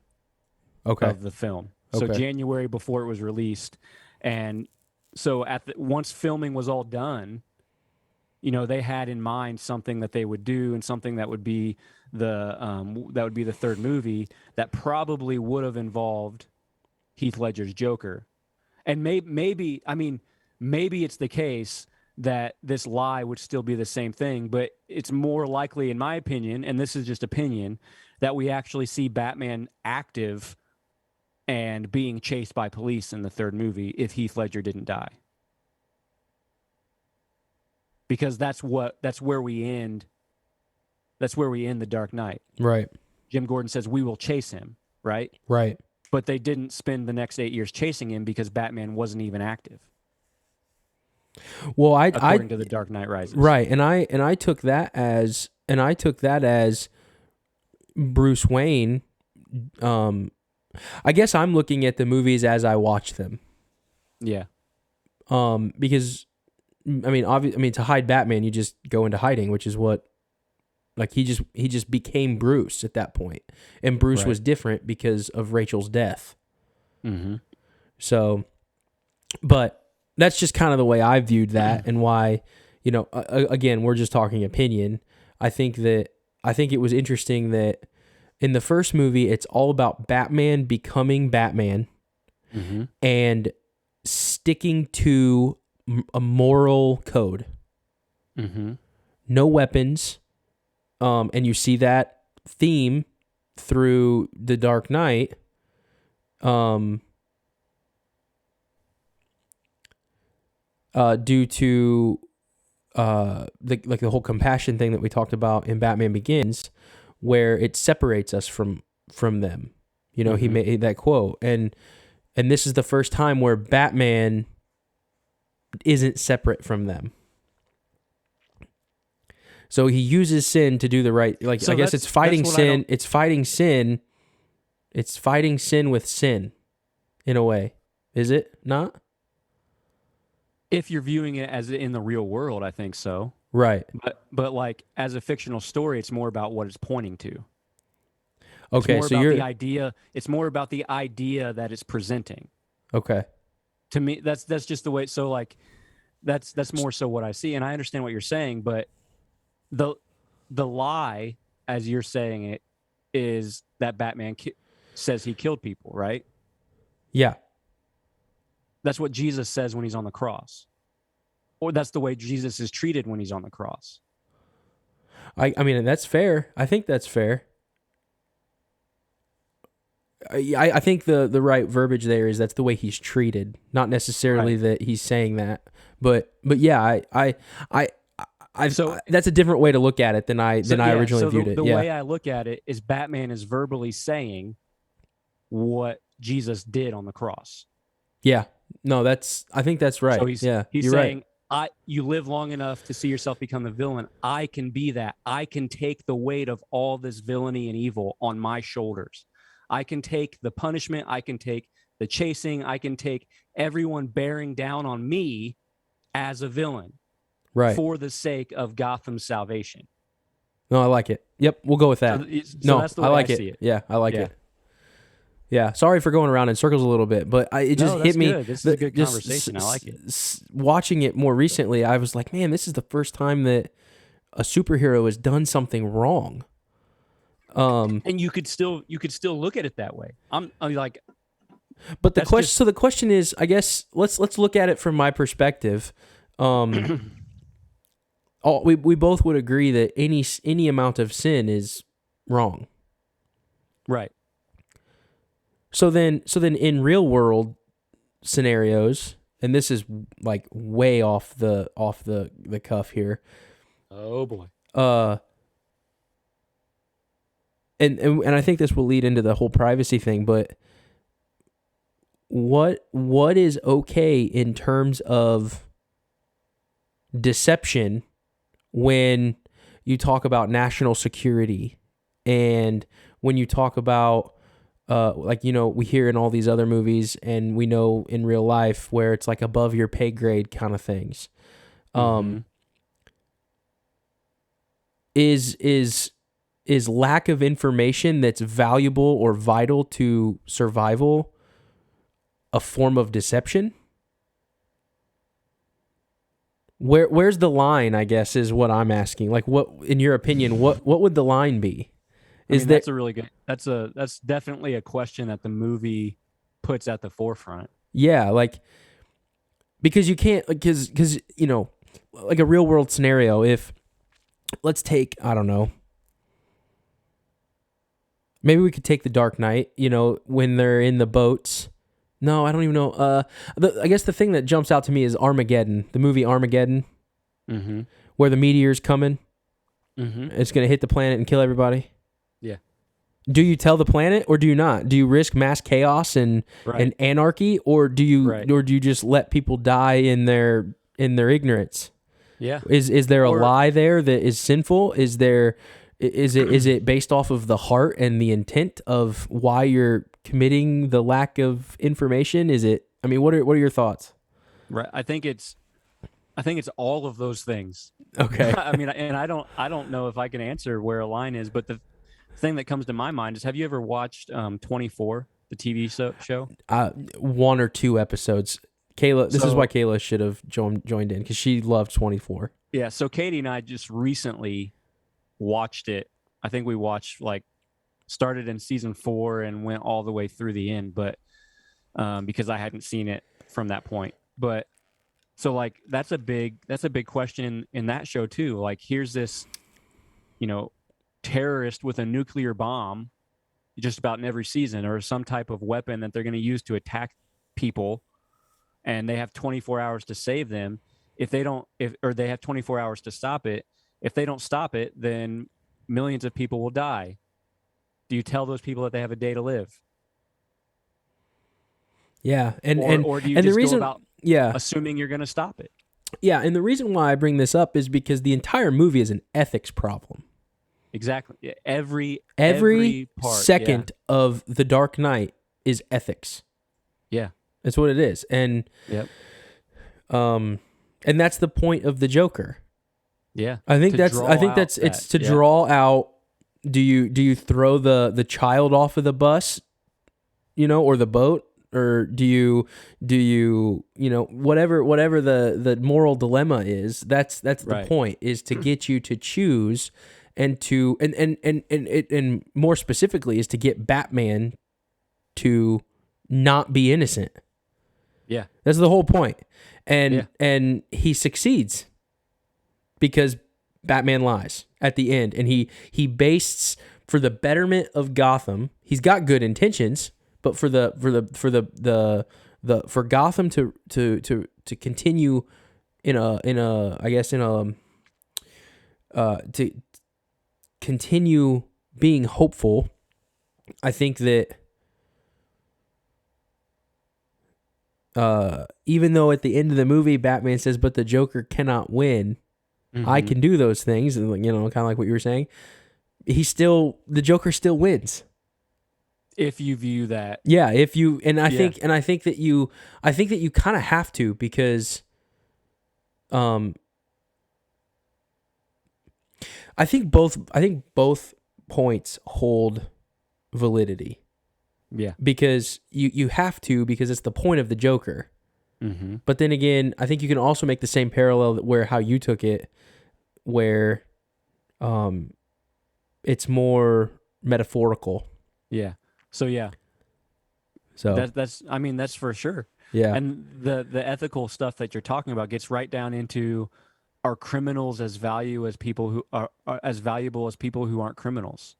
of the film. So January before it was released, and so once filming was all done, they had in mind something that they would do and something that would be the third movie that probably would have involved Heath Ledger's Joker, and maybe it's the case that this lie would still be the same thing, but it's more likely, in my opinion, and this is just opinion, that we actually see Batman active and being chased by police in the third movie if Heath Ledger didn't die. Because that's where we end The Dark Knight. Right. Jim Gordon says we will chase him, right? Right. But they didn't spend the next 8 years chasing him because Batman wasn't even active. Well, according to The Dark Knight Rises. Right, and I took that as Bruce Wayne. I guess I'm looking at the movies as I watch them. Yeah. Because to hide Batman, you just go into hiding, which is what, like, he just became Bruce at that point, and Bruce was different because of Rachel's death. Mm-hmm. So, but that's just kind of the way I viewed that, and why, again, we're just talking opinion. I think it was interesting that in the first movie, it's all about Batman becoming Batman, mm-hmm. and sticking to a moral code. Mm-hmm. No weapons. And you see that theme through The Dark Knight. Due to the whole compassion thing that we talked about in Batman Begins, where it separates us from them. Mm-hmm. He made that quote, and this is the first time where Batman isn't separate from them. So he uses sin to do the right. I guess it's fighting sin. It's fighting sin. It's fighting sin with sin, in a way. Is it not? If you're viewing it as in the real world, I think so. Right. But like as a fictional story, it's more about what it's pointing to. Okay, so you're the idea. It's more about the idea that it's presenting. Okay. To me, that's just the way. So like, that's more so what I see, and I understand what you're saying, but the lie, as you're saying it, is that Batman says he killed people, right? Yeah. That's what Jesus says when he's on the cross. Or that's the way Jesus is treated when he's on the cross. I mean, that's fair. I think that's fair. I think the right verbiage there is that's the way he's treated, not necessarily that he's saying that. But yeah, that's a different way to look at it than I originally viewed it. The way I look at it is Batman is verbally saying what Jesus did on the cross. Yeah. No, I think that's right. So he's you're saying, right. You live long enough to see yourself become the villain. I can be that. I can take the weight of all this villainy and evil on my shoulders. I can take the punishment. I can take the chasing. I can take everyone bearing down on me as a villain, right, for the sake of Gotham's salvation. No, I like it. Yep, we'll go with that. So that's the way I like see it. Yeah, I like it. Yeah, sorry for going around in circles a little bit, but it just hit me. Good. This is a good conversation. I like it. Watching it more recently, I was like, man, this is the first time that a superhero has done something wrong. And you could still look at it that way. I'm like, but the question. So the question is, I guess let's look at it from my perspective. We both would agree that any amount of sin is wrong. Right. So then in real world scenarios, and this is like way off the cuff here. Oh boy. And I think this will lead into the whole privacy thing, but what is okay in terms of deception when you talk about national security, and when you talk about we hear in all these other movies, and we know in real life where it's like above your pay grade kind of things. Is lack of information that's valuable or vital to survival a form of deception? Where's the line, I guess, is what I'm asking. Like, what, in your opinion, what would the line be? That's a really good. That's definitely a question that the movie puts at the forefront. Yeah, like, because you can't, because like a real world scenario. If, let's take, I don't know, maybe we could take The Dark Knight. When they're in the boats. No, I don't even know. I guess the thing that jumps out to me is Armageddon, the movie Armageddon, where the meteor's coming. It's gonna hit the planet and kill everybody. Yeah. Do you tell the planet, or do you not? Do you risk mass chaos and anarchy, or do you just let people die in their ignorance? Yeah. Is there a lie there that is sinful? Is it based off of the heart and the intent of why you're committing the lack of information? Is it? I mean, what are your thoughts? Right. I think it's all of those things. Okay. I mean, and I don't know if I can answer where a line is, but the thing that comes to my mind is, have you ever watched 24, the TV show? One or two episodes. Kayla, this is why Kayla should have joined in, because she loved 24. Yeah. So Katie and I just recently watched it. I think we watched started in season 4 and went all the way through the end, but because I hadn't seen it from that point. But so that's a big question in that show too. Like, here's this, terrorist with a nuclear bomb just about in every season, or some type of weapon that they're going to use to attack people, and they have 24 hours to save them. Or they have 24 hours to stop it. If they don't stop it, then millions of people will die. Do you tell those people that they have a day to live? Yeah, or do you just go about assuming you're going to stop it? Yeah, and the reason why I bring this up is because the entire movie is an ethics problem. Exactly. Every part, second of The Dark Knight is ethics. Yeah, that's what it is, and and that's the point of the Joker. Yeah, I think it's to draw out. Do you throw the child off of the bus, or the boat, or do you whatever the moral dilemma is? That's the point, is to get you to choose, and to and more specifically is to get Batman to not be innocent. Yeah, that's the whole point, and he succeeds. Because Batman lies at the end, and he bastes for the betterment of Gotham. He's got good intentions, but for Gotham to continue in a to continue being hopeful, I think that even though at the end of the movie Batman says, "But the Joker cannot win," I can do those things, and kind of like what you were saying. The Joker still wins. If you view that, Yeah. If you I think that you kind of have to, because, I think both points hold validity. Yeah. Because you have to, because it's the point of the Joker. Mm-hmm. But then again, I think you can also make the same parallel where how you took it, where it's more metaphorical. Yeah. So yeah. So that's for sure. Yeah. And the ethical stuff that you're talking about gets right down into, are criminals as valuable as people who aren't criminals?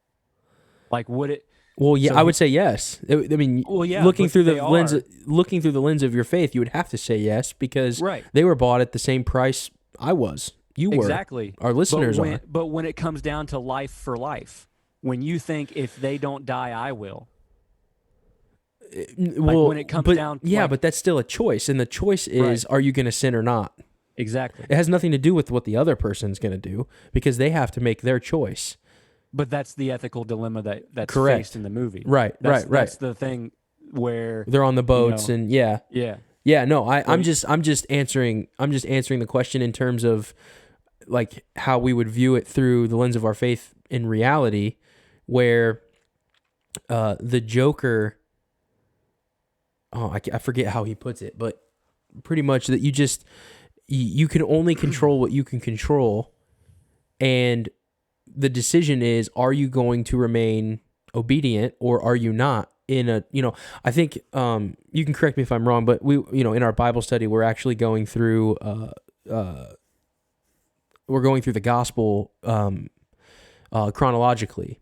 Like, would it? Well, yeah, So I would say yes. I mean, Well, yeah, looking but through they the lens, are. looking through the lens of your faith, you would have to say yes, because Right. they were bought at the same price I was. You were. Exactly. Our listeners but when, are. But when it comes down to life for life, when you think, if they don't die, I will. Well, when it comes down, yeah, but that's still a choice, and the choice is, are you going to sin or not? Exactly. It has nothing to do with what the other person's going to do, because they have to make their choice. But that's the ethical dilemma that's Correct. faced in the movie. Right. That's the thing where they're on the boats, and yeah. No, I'm just answering the question in terms of like how we would view it through the lens of our faith in reality, where the Joker, I forget how he puts it, but pretty much that you can only control what you can control, and the decision is, are you going to remain obedient or are you not? I think you can correct me if I'm wrong, but we, in our Bible study, we're actually going through the gospel chronologically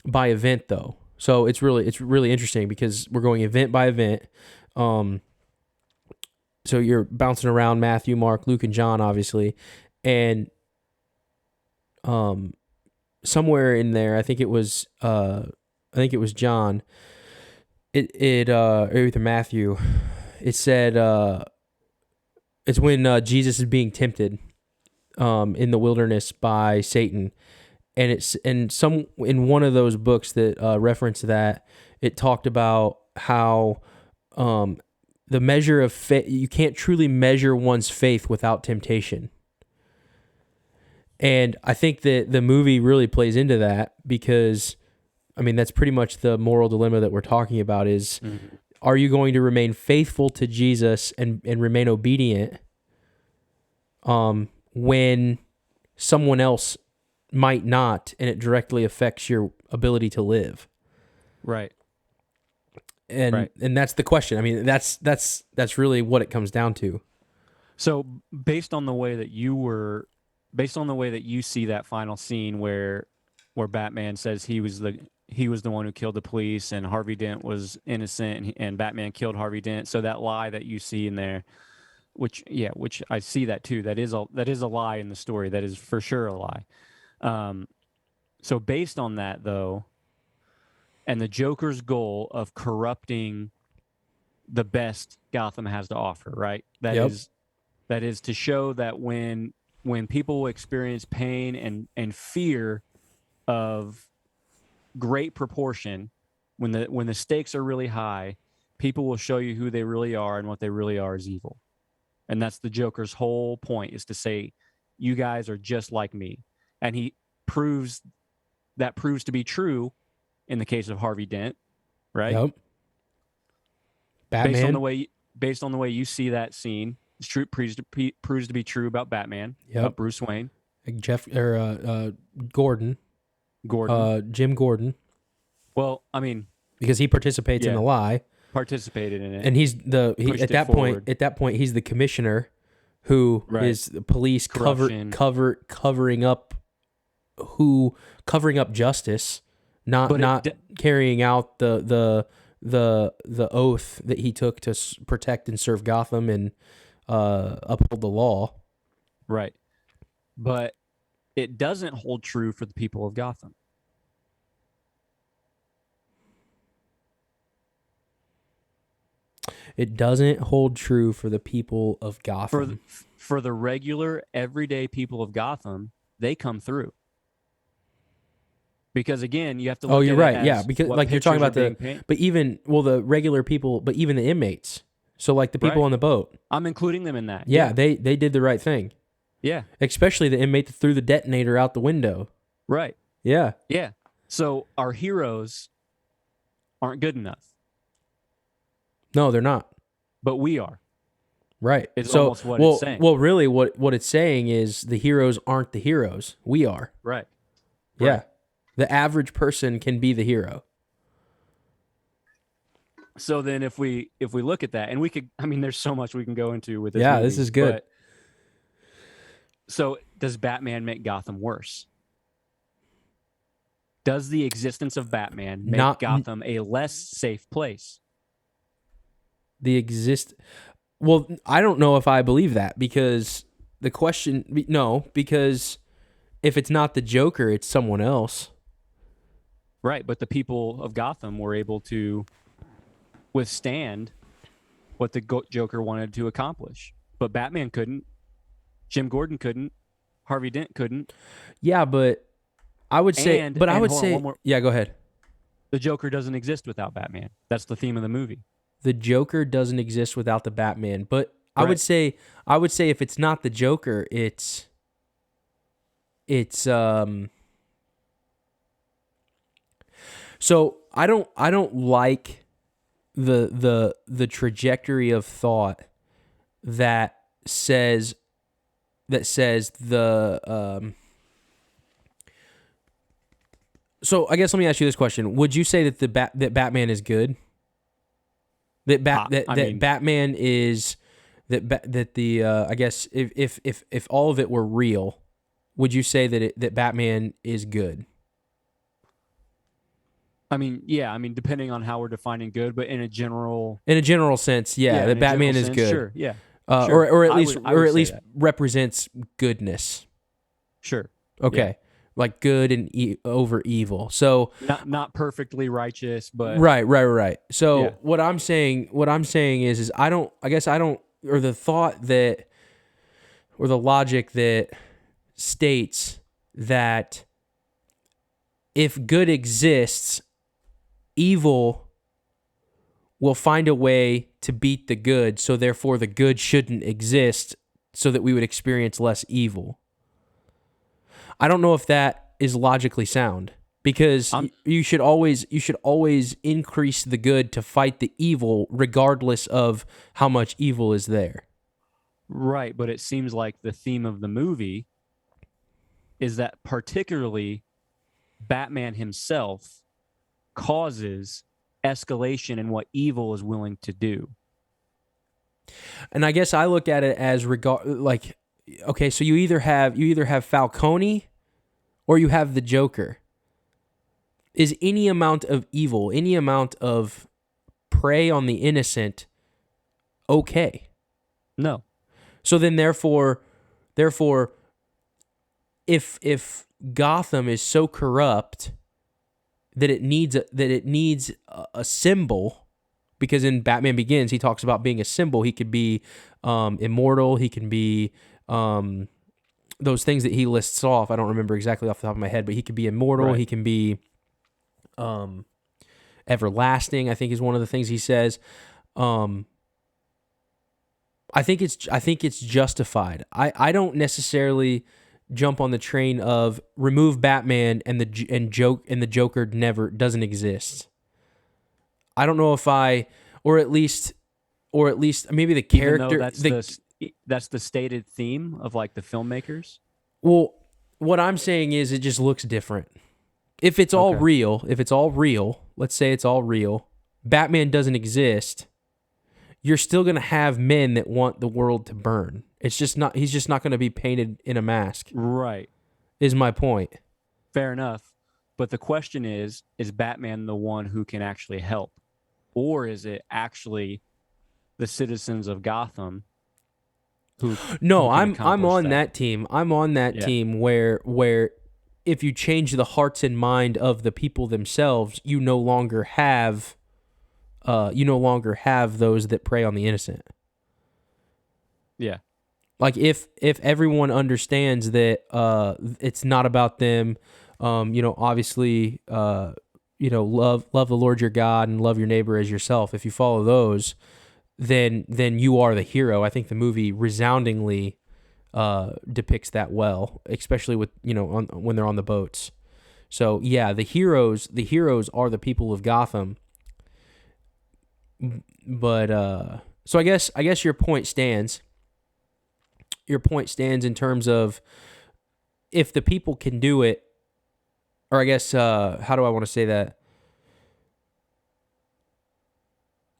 by event, though. So it's really interesting, because we're going event by event. So you're bouncing around Matthew, Mark, Luke, and John, obviously, and somewhere in there, I think it was John. Or either Matthew. It said it's when Jesus is being tempted in the wilderness by Satan, and in one of those books that referenced that, it talked about how the measure of faith, you can't truly measure one's faith without temptation. And I think that the movie really plays into that, because, I mean, that's pretty much the moral dilemma that we're talking about is, are you going to remain faithful to Jesus and remain obedient when someone else might not, and it directly affects your ability to live? Right. And that's the question. I mean, that's really what it comes down to. So based on the way that you see that final scene where Batman says he was the one who killed the police and Harvey Dent was innocent, and Batman killed Harvey Dent. So that lie that you see in there, which I see that too. That is a lie in the story. That is for sure a lie. So based on that, though, and the Joker's goal of corrupting the best Gotham has to offer, right? That is to show that when people experience pain and fear of great proportion, when the stakes are really high, people will show you who they really are, and what they really are is evil. And that's the Joker's whole point, is to say, you guys are just like me. And he proves to be true in the case of Harvey Dent, right? Yep. Batman. Based on the way you see that scene, it's true, proves to be true about Batman, about Bruce Wayne, Gordon, Jim Gordon. Well, I mean, because he participates in the lie, participated in it, and at that point he's the commissioner who is the police covering up justice, not carrying out the oath that he took to protect and serve Gotham and uphold the law. Right. But it doesn't hold true for the people of Gotham. It doesn't hold true for the people of Gotham. For the regular, everyday people of Gotham, they come through. Because again, you have to look you're at right. it as Yeah, because what like you're talking pictures about are being but even the regular people, but even the inmates. So like the people Right. on the boat. I'm including them in that. Yeah, they did the right thing. Yeah. Especially the inmate that threw the detonator out the window. Right. Yeah. Yeah. So our heroes aren't good enough, No, they're not. but we are. Right. It's so almost what it's saying. Well, really, what it's saying is the heroes aren't the heroes. We are. Right. Yeah. Right. The average person can be the hero. So then if we look at that, and we could, I mean, there's so much we can go into with this Yeah, movie, this is good. So does Batman make Gotham worse? Does the existence of Batman make Gotham a less safe place? Well, I don't know if I believe that, because because if it's not the Joker, it's someone else. Right, but the people of Gotham were able to withstand what the Joker wanted to accomplish. But Batman couldn't. Jim Gordon couldn't. Harvey Dent couldn't. Yeah, but I would say, yeah, go ahead. The Joker doesn't exist without Batman. That's the theme of the movie. The Joker doesn't exist without the Batman, but I Right. would say if it's not the Joker, it's so I don't like the trajectory of thought that says so I guess let me ask you this question. Would you say that that Batman is good? Batman is I guess if all of it were real, would you say that Batman is good? I mean, yeah. I mean, depending on how we're defining good, but in a general sense, yeah, that Batman is good. Sure, yeah. Sure. Or at least that. represents goodness. Sure. Okay. Yeah. Like good and over evil. So not perfectly righteous, but right. So yeah. what I'm saying is or the thought that, or the logic that states that if good exists, evil will find a way to beat the good, so therefore the good shouldn't exist, so that we would experience less evil. I don't know if that is logically sound, because you should always increase the good to fight the evil, regardless of how much evil is there. Right, but it seems like the theme of the movie is that particularly Batman himself causes escalation in what evil is willing to do. And I guess I look at it as okay, so you either have Falcone or you have the Joker. Is any amount of evil, any amount of prey on the innocent okay? No. So then therefore if Gotham is so corrupt that it needs a symbol, because in Batman Begins he talks about being a symbol. He could be immortal, he can be those things that he lists off. I don't remember exactly off the top of my head, but he could be immortal, right. He can be everlasting, I think is one of the things he says. I think it's justified. I don't necessarily jump on the train of remove Batman and the Joker never doesn't exist. I don't know if or at least maybe the character. That's the stated theme of like the filmmakers. Well, what I'm saying is it just looks different. If it's all real, let's say it's all real, Batman doesn't exist, you're still going to have men that want the world to burn. He's just not going to be painted in a mask. Right. Is my point. Fair enough. But the question is Batman the one who can actually help? Or is it actually the citizens of Gotham No, who can I'm accomplish on that team. I'm on that Yeah. team where if you change the hearts and mind of the people themselves, you no longer have those that prey on the innocent. Yeah. Like if everyone understands that it's not about them, obviously love the Lord your God and love your neighbor as yourself. If you follow those, then you are the hero. I think the movie resoundingly depicts that well, especially with when they're on the boats. So yeah, the heroes are the people of Gotham. But so I guess your point stands. Your point stands in terms of if the people can do it, or I guess how do I want to say that?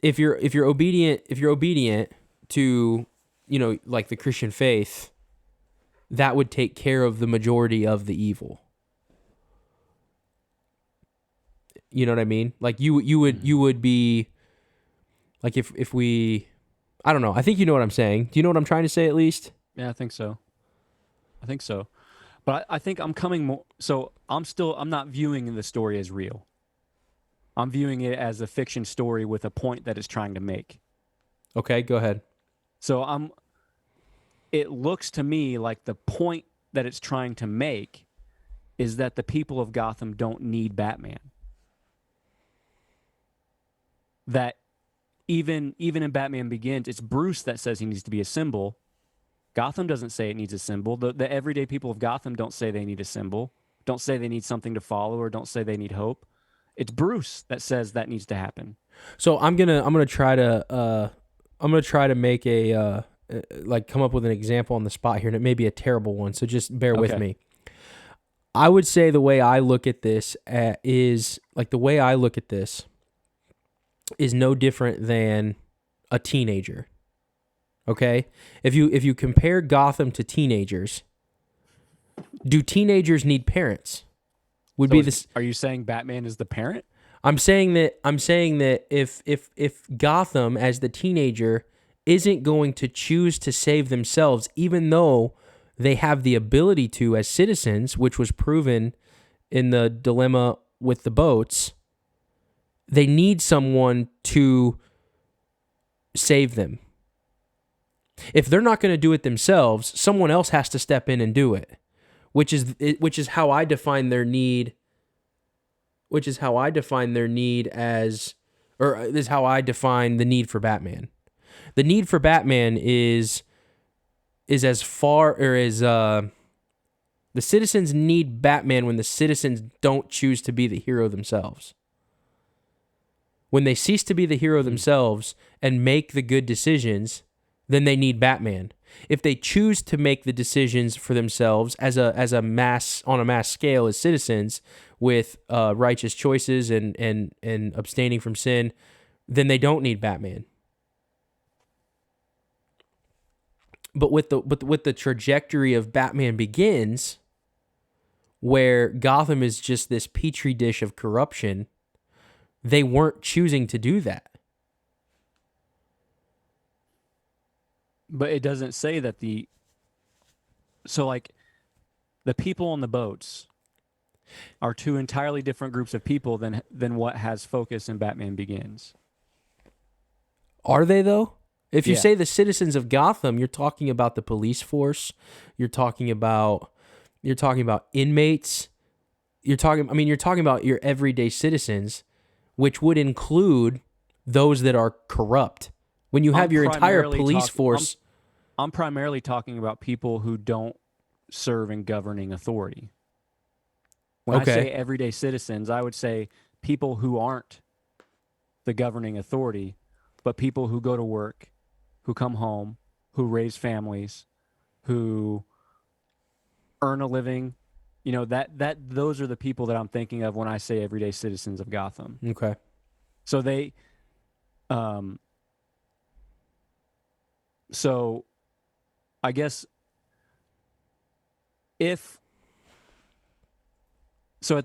If you're obedient to like the Christian faith, that would take care of the majority of the evil. You know what I mean? Like you would be like if we, I don't know. I think you know what I'm saying. Do you know what I'm trying to say at least? Yeah, I think so. But I think I'm coming more. So I'm not viewing the story as real. I'm viewing it as a fiction story with a point that it's trying to make. Okay, go ahead. So it looks to me like the point that it's trying to make is that the people of Gotham don't need Batman. That even in Batman Begins, it's Bruce that says he needs to be a symbol. Gotham doesn't say it needs a symbol. The everyday people of Gotham don't say they need a symbol, don't say they need something to follow, or don't say they need hope. It's Bruce that says that needs to happen. So I'm gonna try to make a like come up with an example on the spot here, and it may be a terrible one, so just bear with me. I would say the way I look at this is no different than a teenager. Okay? If you compare Gotham to teenagers, do teenagers need parents? Are you saying Batman is the parent? I'm saying that if Gotham as the teenager isn't going to choose to save themselves, even though they have the ability to as citizens, which was proven in the dilemma with the boats, they need someone to save them. If they're not going to do it themselves, someone else has to step in and do it, which is how I define their need. Which is how I define their need as, or is how I define the need for Batman. The need for Batman is as far, or is the citizens need Batman when the citizens don't choose to be the hero themselves. When they cease to be the hero themselves and make the good decisions, then they need Batman. If they choose to make the decisions for themselves as a mass on a mass scale as citizens with righteous choices and abstaining from sin, then they don't need Batman. But with the trajectory of Batman Begins, where Gotham is just this petri dish of corruption, they weren't choosing to do that. But it doesn't say that the people on the boats are two entirely different groups of people than what has focus in Batman Begins. Are they though? If you Yeah. say the citizens of Gotham, you're talking about the police force. You're talking about inmates. You're talking about your everyday citizens, which would include those that are corrupt. When you have your entire police force, I'm primarily talking about people who don't serve in governing authority. When I say everyday citizens, I would say people who aren't the governing authority, but people who go to work, who come home, who raise families, who earn a living. Those are the people that I'm thinking of when I say everyday citizens of Gotham. Okay. So they, so I guess at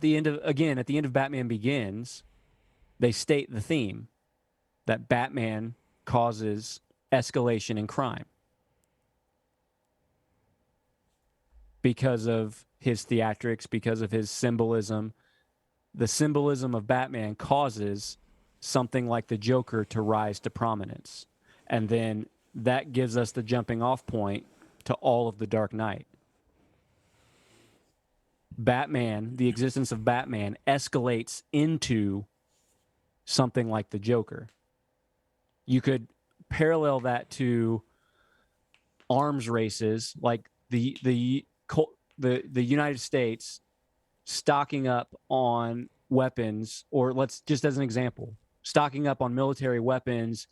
the end of Batman Begins, they state the theme that Batman causes escalation in crime. because of his theatrics, because of his symbolism. The symbolism of Batman causes something like the Joker to rise to prominence. And then that gives us the jumping off point to all of the Dark Knight. Batman, the existence of Batman escalates into something like the Joker. You could parallel that to arms races, like the United States stocking up on weapons, or let's just as an example, stocking up on military weapons,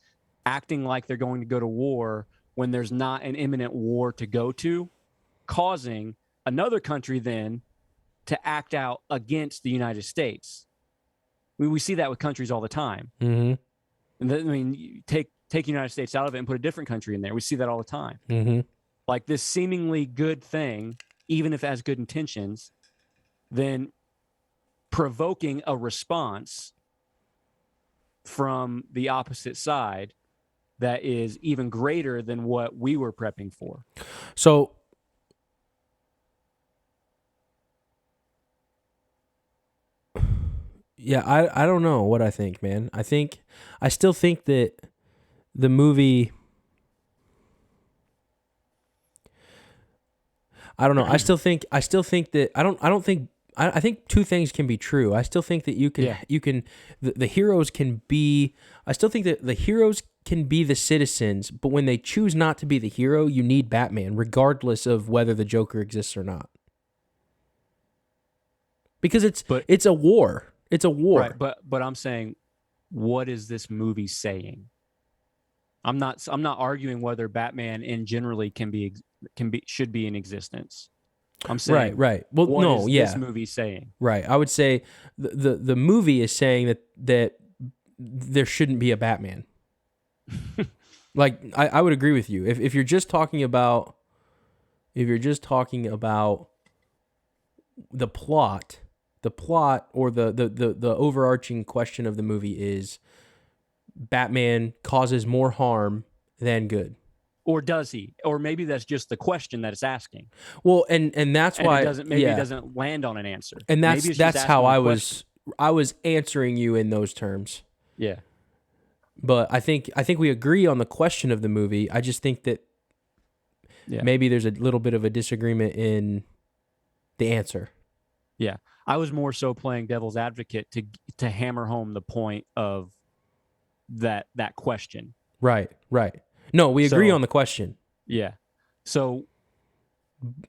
acting like they're going to go to war when there's not an imminent war to go to, causing another country then to act out against the United States. We see that with countries all the time. Mm-hmm. And then, I mean, you take the United States out of it and put a different country in there. We see that all the time. Mm-hmm. Like this seemingly good thing, even if it has good intentions, then provoking a response from the opposite side that is even greater than what we were prepping for. So, yeah, I don't know what I think, man. I still think that the movie, I don't know. I think two things can be true. I still think that the heroes can be, I still think that the heroes can be the citizens, but when they choose not to be the hero, you need Batman, regardless of whether the Joker exists or not. Because it's a war. It's a war. Right, but I'm saying, what is this movie saying? I'm not arguing whether Batman in generally should be in existence. I'm saying right. Well, what is this movie saying? Right. I would say the movie is saying that there shouldn't be a Batman. Like I would agree with you. If you're just talking about the plot or the overarching question of the movie is Batman causes more harm than good. Or does he? Or maybe that's just the question that it's asking. Well, and that's why it doesn't land on an answer. And that's how I was answering you in those terms. Yeah. But I think we agree on the question of the movie. I just think that maybe there's a little bit of a disagreement in the answer. Yeah. I was more so playing devil's advocate to hammer home the point of that question. Right. No, we agree on the question. Yeah. So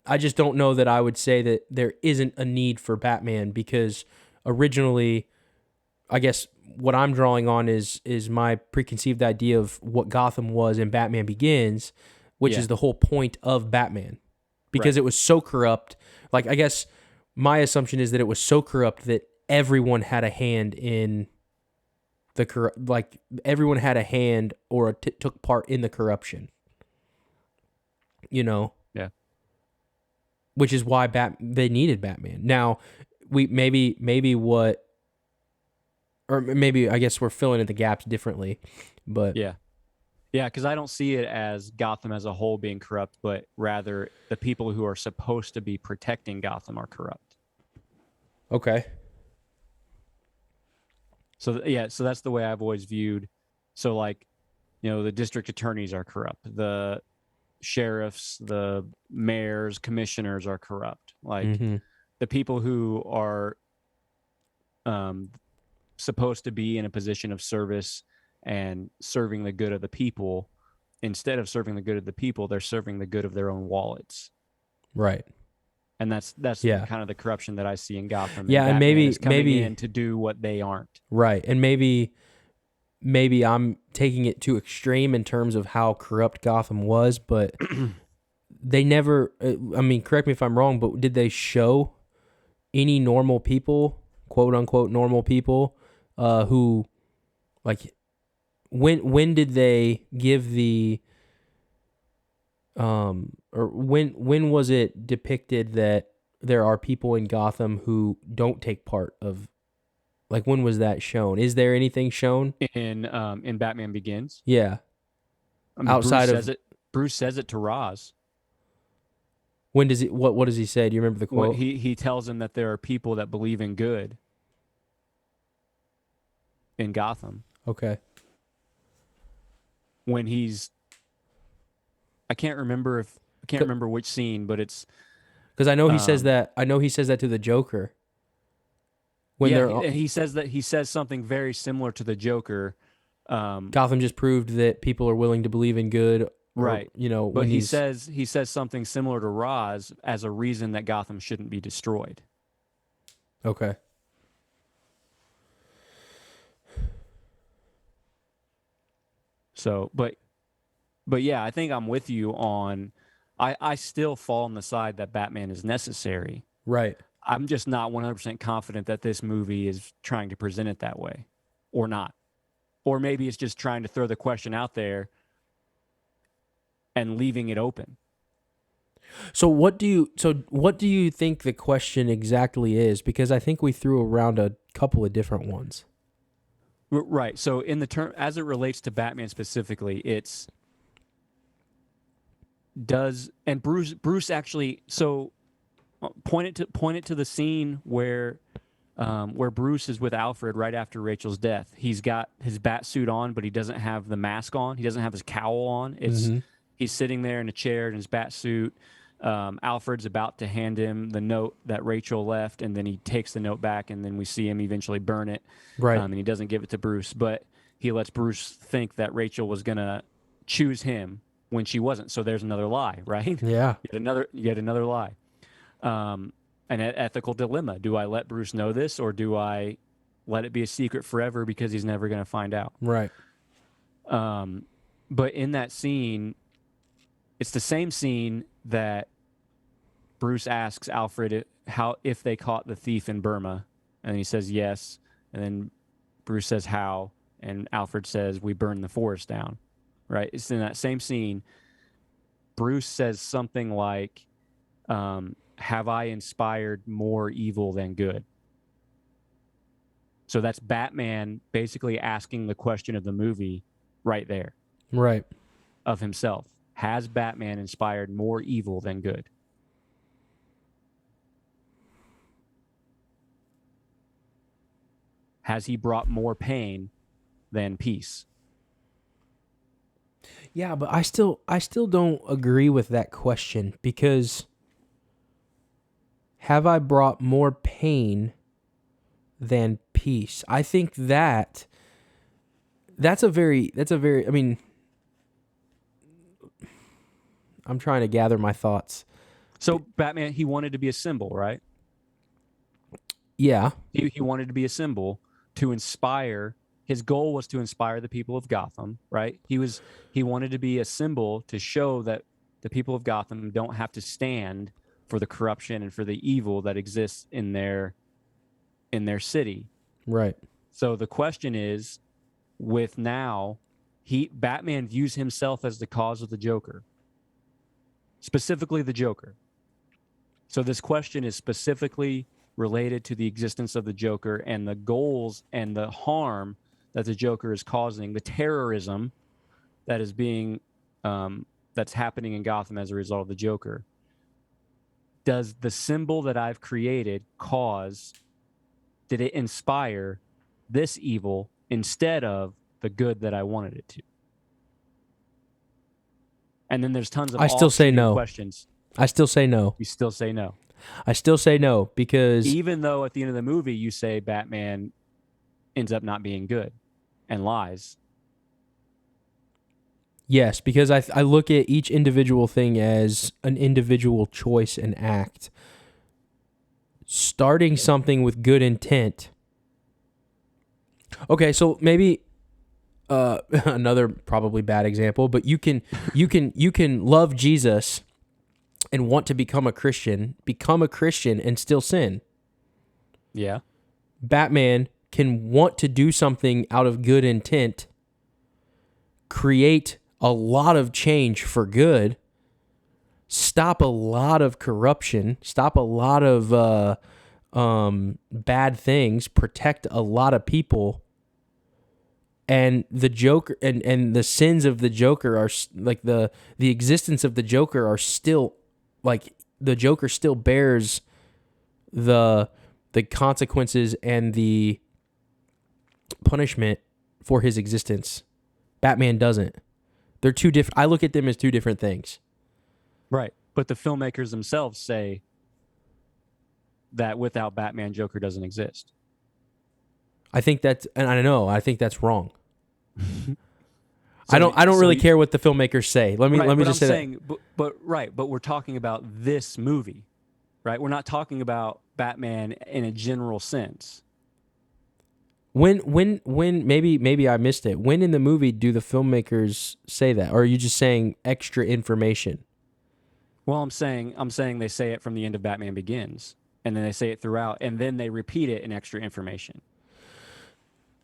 I just don't know that I would say that there isn't a need for Batman, because originally, I guess what I'm drawing on is my preconceived idea of what Gotham was in Batman Begins, which is the whole point of Batman, because it was so corrupt. Like, I guess my assumption is that it was so corrupt that everyone had a hand in everyone had a hand or took part in the corruption. You know? Yeah. Which is why they needed Batman. Now, maybe I guess we're filling in the gaps differently, but yeah, because I don't see it as Gotham as a whole being corrupt, but rather the people who are supposed to be protecting Gotham are corrupt. Okay. So that's the way I've always viewed. So, like, the district attorneys are corrupt. The sheriffs, the mayors, commissioners are corrupt. Like, the people who are supposed to be in a position of service and serving the good of the people, instead of serving the good of the people, they're serving the good of their own wallets. Right. And that's kind of the corruption that I see in Gotham. Yeah, and maybe coming in to do what they aren't. Right, and maybe I'm taking it too extreme in terms of how corrupt Gotham was, but they never. I mean, correct me if I'm wrong, but did they show any normal people, quote unquote normal people, who, like, when did they give the or when was it depicted that there are people in Gotham who don't take part of, like, when was that shown? Is there anything shown in Batman Begins? Yeah. I mean, Bruce says it to Ra's. When does he? What does he say? Do you remember the When quote? he tells him that there are people that believe in good in Gotham. Okay. When he's, I can't remember which scene, but it's Because I know he says that. I know he says that to the Joker. When yeah, they're he says something very similar to the Joker. Gotham just proved that people are willing to believe in good. Right. Or, But when he says something similar to Roz as a reason that Gotham shouldn't be destroyed. Okay. So, but yeah, I think I'm with you on. I still fall on the side that Batman is necessary. Right. I'm just not 100% confident that this movie is trying to present it that way, or not, or maybe it's just trying to throw the question out there and leaving it open. So what do you think the question exactly is? Because I think we threw around a couple of different ones. Right. So in the term as it relates to Batman specifically, it's and Bruce actually point it to the scene where Bruce is with Alfred right after Rachel's death. He's got his bat suit on, but he doesn't have the mask on. He doesn't have his cowl on. He's sitting there in a chair in his bat suit. Alfred's about to hand him the note that Rachel left, and then he takes the note back, and then we see him eventually burn it. Right. And he doesn't give it to Bruce, but he lets Bruce think that Rachel was gonna choose him when she wasn't. So there's another lie, right? Yeah. Yet another lie. An ethical dilemma. Do I let Bruce know this, or do I let it be a secret forever because he's never going to find out? Right. But in that scene, it's the same scene that Bruce asks Alfred if they caught the thief in Burma, and he says yes, and then Bruce says how, and Alfred says we burned the forest down. Right? It's in that same scene. Bruce says something like, have I inspired more evil than good? So that's Batman basically asking the question of the movie right there. Right. Of himself. Has Batman inspired more evil than good? Has he brought more pain than peace? Yeah, but I still don't agree with that question, because have I brought more pain than peace? I think that's a very, I mean, I'm trying to gather my thoughts. So Batman, he wanted to be a symbol, right? Yeah. He wanted to be a symbol to inspire. His goal was to inspire the people of Gotham, right? He wanted to be a symbol to show that the people of Gotham don't have to stand for the corruption and for the evil that exists in their city. Right. So the question is, with now, Batman views himself as the cause of the Joker. Specifically the Joker. So this question is specifically related to the existence of the Joker and the goals and the harm that the Joker is causing, the terrorism that is being that's happening in Gotham as a result of the Joker. Does the symbol that I've created did it inspire this evil instead of the good that I wanted it to? And then there's tons of I still say no. questions. I still say no. You still say no. I still say no, because even though at the end of the movie you say Batman ends up not being good and lies. Yes, because I look at each individual thing as an individual choice and act. Starting something with good intent. Okay, so maybe another probably bad example, but you can love Jesus and want to become a Christian and still sin. Yeah. Batman can want to do something out of good intent, create a lot of change for good, stop a lot of corruption, stop a lot of bad things, protect a lot of people. And the Joker and the sins of the Joker are like the existence of the Joker are still like the Joker still bears the consequences and the punishment for his existence. Batman doesn't. They're two different. I look at them as two different things. Right. But the filmmakers themselves say that without Batman, Joker doesn't exist. I think that's, and I know, I think that's wrong. So, I don't really care what the filmmakers say. Let me just say that. But we're talking about this movie, right? We're not talking about Batman in a general sense. When maybe I missed it. When in the movie do the filmmakers say that, or are you just saying extra information? Well, I'm saying they say it from the end of Batman Begins, and then they say it throughout, and then they repeat it in extra information.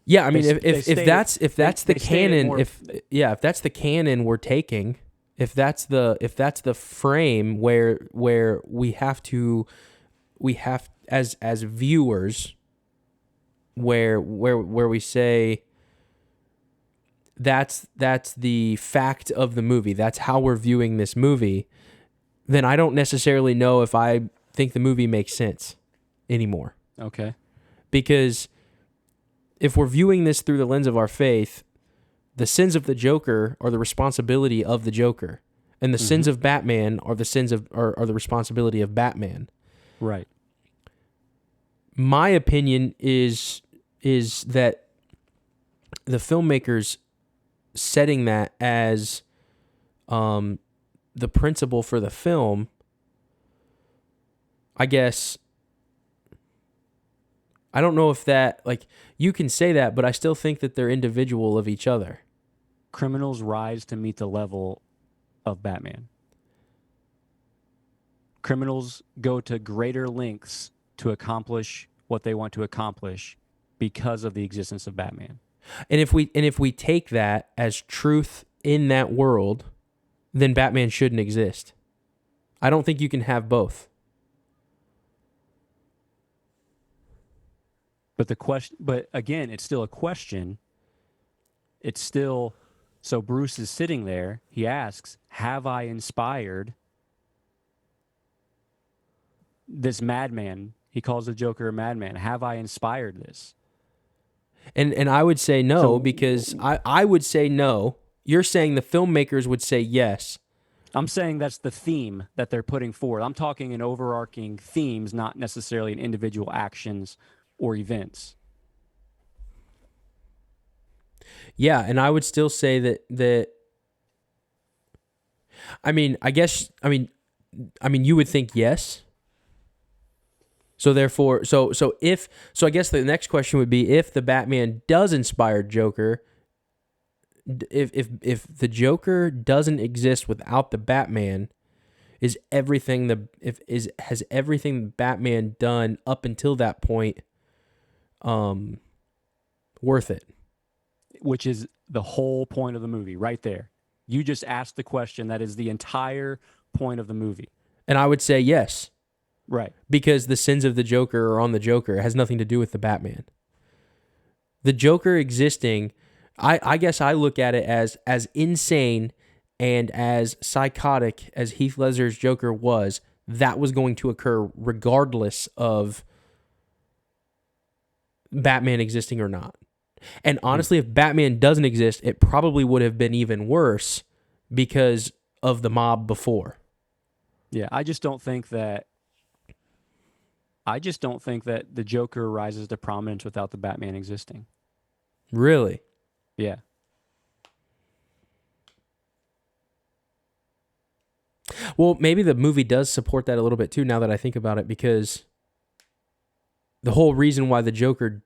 Yeah, I mean, if that's the canon, if that's the canon we're taking, if that's the frame where we have as viewers, where we say that's the fact of the movie, that's how we're viewing this movie, then I don't necessarily know if I think the movie makes sense anymore. Okay. Because if we're viewing this through the lens of our faith, the sins of the Joker are the responsibility of the Joker, and the sins of Batman are the responsibility of Batman. Right. My opinion is that the filmmakers setting that as the principle for the film, I guess, I don't know if that, like, you can say that, but I still think that they're individual of each other. Criminals rise to meet the level of Batman. Criminals go to greater lengths to accomplish what they want to accomplish because of the existence of Batman. And if we take that as truth in that world, then Batman shouldn't exist. I don't think you can have both. But again, it's still a question. It's still, so Bruce is sitting there. He asks, have I inspired this madman? He calls the Joker a madman. Have I inspired this? And I would say no, because I would say no. You're saying the filmmakers would say yes. I'm saying that's the theme that they're putting forward. I'm talking in overarching themes, not necessarily in individual actions or events. Yeah, and I would still say that I mean, I guess you would think yes. So therefore, I guess the next question would be, if the Batman does inspire Joker, if the Joker doesn't exist without the Batman, has everything Batman done up until that point worth it? Which is the whole point of the movie right there. You just asked the question that is the entire point of the movie. And I would say yes. Right. Because the sins of the Joker are on the Joker. It has nothing to do with the Batman. The Joker existing, I guess I look at it as insane and as psychotic as Heath Ledger's Joker was, that was going to occur regardless of Batman existing or not. And honestly, if Batman doesn't exist, it probably would have been even worse because of the mob before. Yeah, I just don't think that the Joker rises to prominence without the Batman existing. Really? Yeah. Well, maybe the movie does support that a little bit too, now that I think about it, because the whole reason why the Joker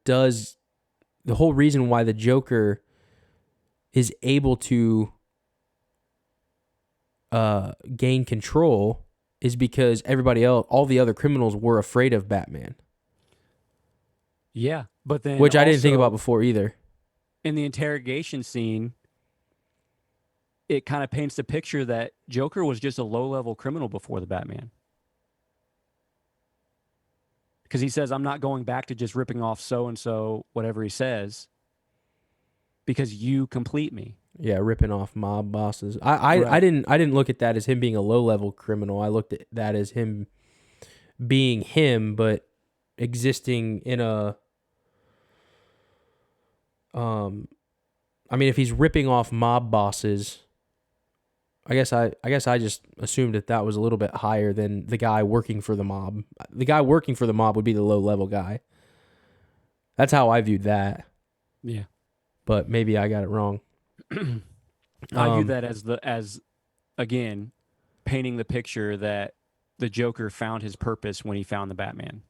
is able to gain control is because everybody else, all the other criminals, were afraid of Batman. Yeah, but then which I didn't think about before either. In the interrogation scene, it kind of paints the picture that Joker was just a low-level criminal before the Batman. Because he says, I'm not going back to just ripping off so-and-so, whatever he says, because you complete me. Yeah, ripping off mob bosses. I Right. didn't look at that as him being a low level criminal. I looked at that as him being him, but existing in a I mean, if he's ripping off mob bosses, I guess I just assumed that was a little bit higher than the guy working for the mob. The guy working for the mob would be the low level guy. That's how I viewed that. Yeah. But maybe I got it wrong. I view that as again painting the picture that the Joker found his purpose when he found the Batman.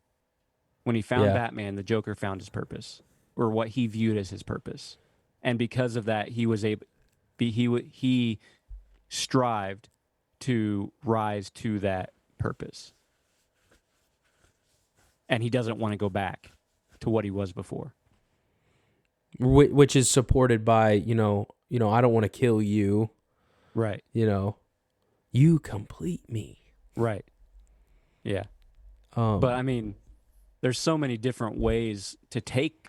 When he found Batman, the Joker found his purpose, or what he viewed as his purpose, and because of that, he strived to rise to that purpose, and he doesn't want to go back to what he was before. Which is supported by I don't want to kill you, right? You complete me, right? Yeah, but I mean, there's so many different ways to take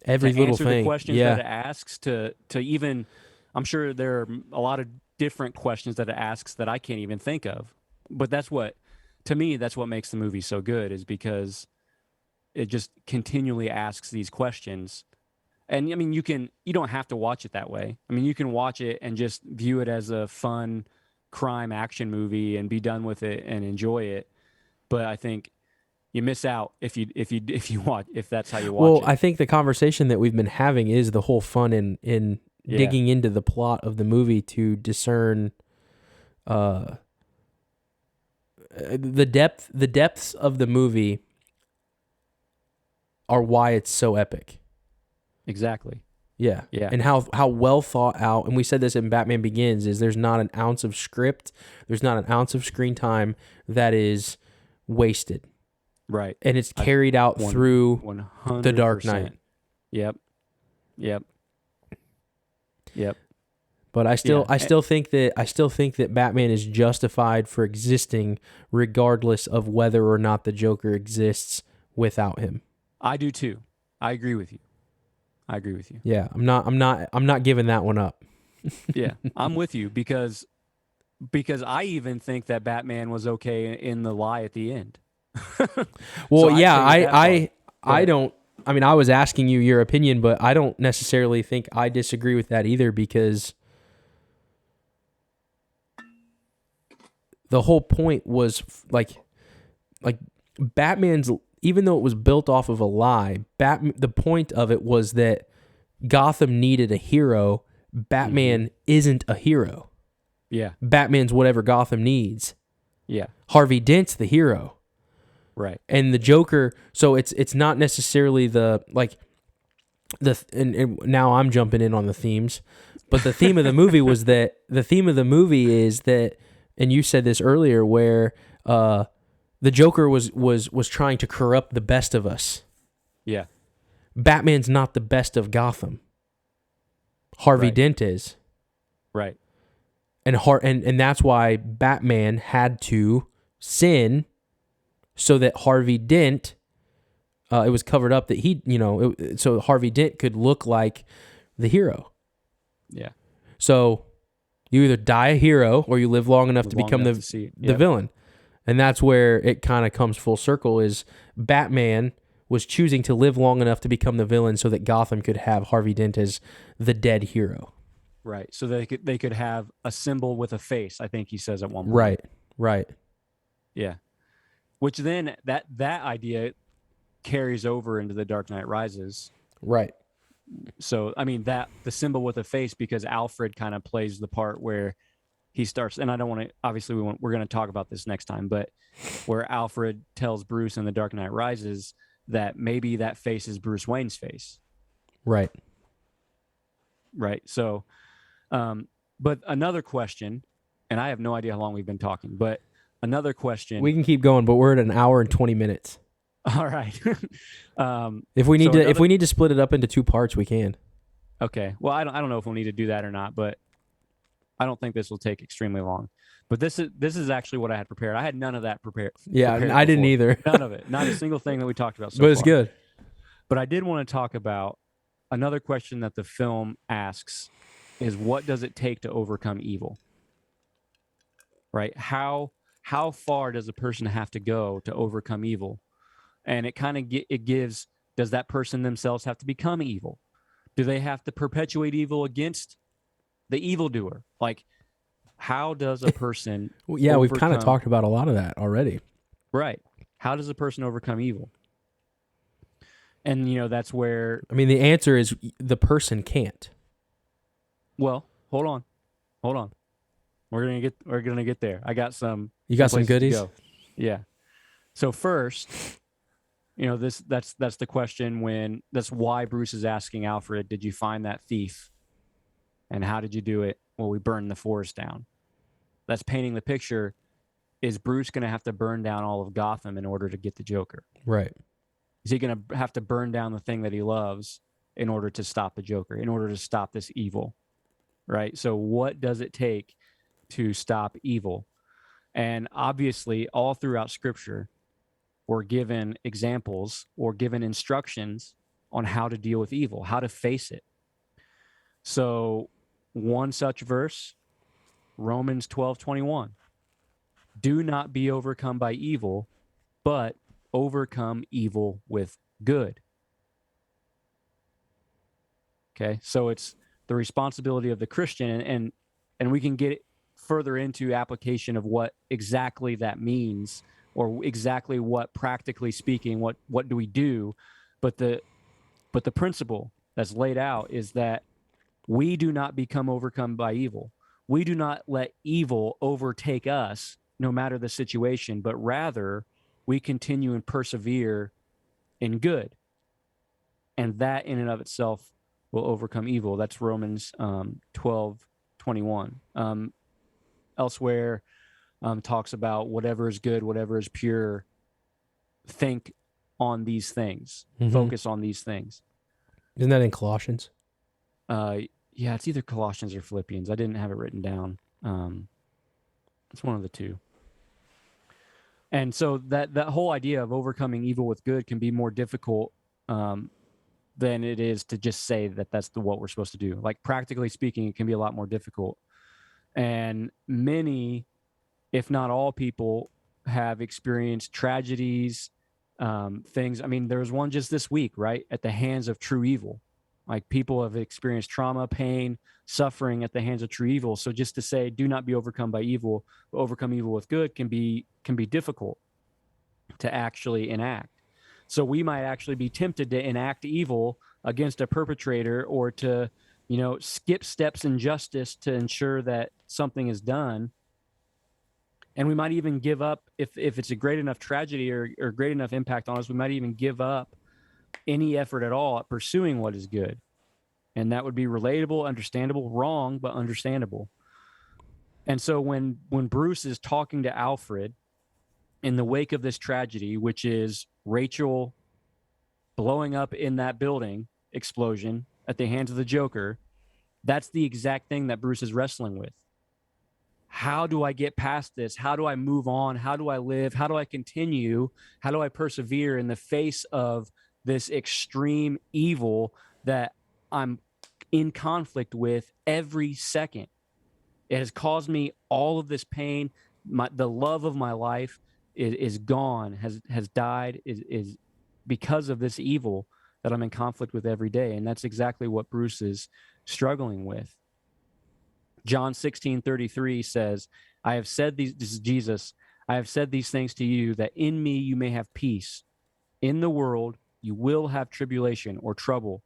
every little answer thing. The questions that it asks to even. I'm sure there are a lot of different questions that it asks that I can't even think of. But that's what makes the movie so good, is because it just continually asks these questions. And I mean, you don't have to watch it that way. I mean, you can watch it and just view it as a fun crime action movie and be done with it and enjoy it. But I think you miss out if that's how you watch it. Well, I think the conversation that we've been having is the whole fun in digging into the plot of the movie to discern the depths of the movie are why it's so epic. Exactly. Yeah. Yeah. And how well thought out, and we said this in Batman Begins, is there's not an ounce of script, there's not an ounce of screen time that is wasted. Right. And it's carried out through 100%. The Dark Knight. Yep. But I still think that Batman is justified for existing regardless of whether or not the Joker exists without him. I do too. I agree with you. Yeah, I'm not giving that one up. Yeah, I'm with you because I even think that Batman was okay in the lie at the end. Well, so yeah, I don't. I mean, I was asking you your opinion, but I don't necessarily think I disagree with that either, because the whole point was like Batman's, even though it was built off of a lie, the point of it was that Gotham needed a hero. Batman isn't a hero. Yeah. Batman's whatever Gotham needs. Yeah. Harvey Dent's the hero. Right. And the Joker, so it's not necessarily and now I'm jumping in on the themes, but the theme of the movie is that, and you said this earlier, where the Joker was trying to corrupt the best of us. Yeah. Batman's not the best of Gotham. Harvey Dent is. Right. And that's why Batman had to sin, so that Harvey Dent, it was covered up that so Harvey Dent could look like the hero. Yeah. So you either die a hero or you live long enough to become the villain. And that's where it kind of comes full circle, is Batman was choosing to live long enough to become the villain so that Gotham could have Harvey Dent as the dead hero. Right. So they could have a symbol with a face, I think he says at one point. Right. Yeah. Which then that idea carries over into The Dark Knight Rises. Right. So, I mean, the symbol with a face, because Alfred kind of plays the part where he starts, and I don't want to, obviously we're going to talk about this next time, but where Alfred tells Bruce in The Dark Knight Rises that maybe that face is Bruce Wayne's face. Right. So, but another question, and I have no idea how long we've been talking, but another question. We can keep going, but we're at 1 hour and 20 minutes. All right. If we need to split it up into 2 parts, we can. Okay. Well, I don't know if we'll need to do that or not, but I don't think this will take extremely long. But this is actually what I had prepared. I had none of that prepared. Yeah, I didn't either. None of it. Not a single thing that we talked about so far. But it's far. good. But I did want to talk about another question that the film asks, is what does it take to overcome evil? Right? How far does a person have to go to overcome evil? And it kind of gives, does that person themselves have to become evil? Do they have to perpetuate evil against the evildoer? Like, how does a person Well, yeah, we've kind of overcome? talked about a lot of that already. Right. How does a person overcome evil? And, that's where, I mean, the answer is the person can't. well, hold on. We're going to get there. I got some You got some places to goodies? go. Yeah. So first, that's the question that's why Bruce is asking Alfred, did you find that thief? And how did you do it? Well, we burned the forest down. That's painting the picture. Is Bruce going to have to burn down all of Gotham in order to get the Joker? Right. Is he going to have to burn down the thing that he loves in order to stop the Joker, in order to stop this evil? Right? So what does it take to stop evil? And obviously, all throughout Scripture, we're given examples or given instructions on how to deal with evil, how to face it. So one such verse, Romans 12:21. Do not be overcome by evil, but overcome evil with good. Okay, so it's the responsibility of the Christian, and we can get further into application of what exactly that means, or exactly what, practically speaking, what do we do? But the principle that's laid out is that we do not become overcome by evil. We do not let evil overtake us, no matter the situation, but rather we continue and persevere in good. And that in and of itself will overcome evil. That's Romans 12:21. Elsewhere talks about whatever is good, whatever is pure, think on these things, focus on these things. Isn't that in Colossians? Yeah, it's either Colossians or Philippians. I didn't have it written down. It's one of the two. And so that whole idea of overcoming evil with good can be more difficult than it is to just say that that's what we're supposed to do. Like, practically speaking, it can be a lot more difficult. And many, if not all people, have experienced tragedies, things. I mean, there was one just this week, right? At the hands of true evil. Like, people have experienced trauma, pain, suffering at the hands of true evil. So just to say, do not be overcome by evil, but overcome evil with good can be difficult to actually enact. So we might actually be tempted to enact evil against a perpetrator, or to, skip steps in justice to ensure that something is done. And we might even give up, if it's a great enough tragedy or great enough impact on us, we might even give up any effort at all at pursuing what is good. And that would be relatable, understandable, wrong, but understandable. And so when Bruce is talking to Alfred in the wake of this tragedy, which is Rachel blowing up in that building explosion at the hands of the Joker, that's the exact thing that Bruce is wrestling with. How do I get past this? How do I move on? How do I live? How do I continue? How do I persevere in the face of this extreme evil that I'm in conflict with every second? It has caused me all of this pain. The love of my life is gone, has died, is because of this evil that I'm in conflict with every day. And that's exactly what Bruce is struggling with. John 16:33 says, I have said these, this is Jesus, I have said these things to you, that in me you may have peace. In the world you will have tribulation or trouble,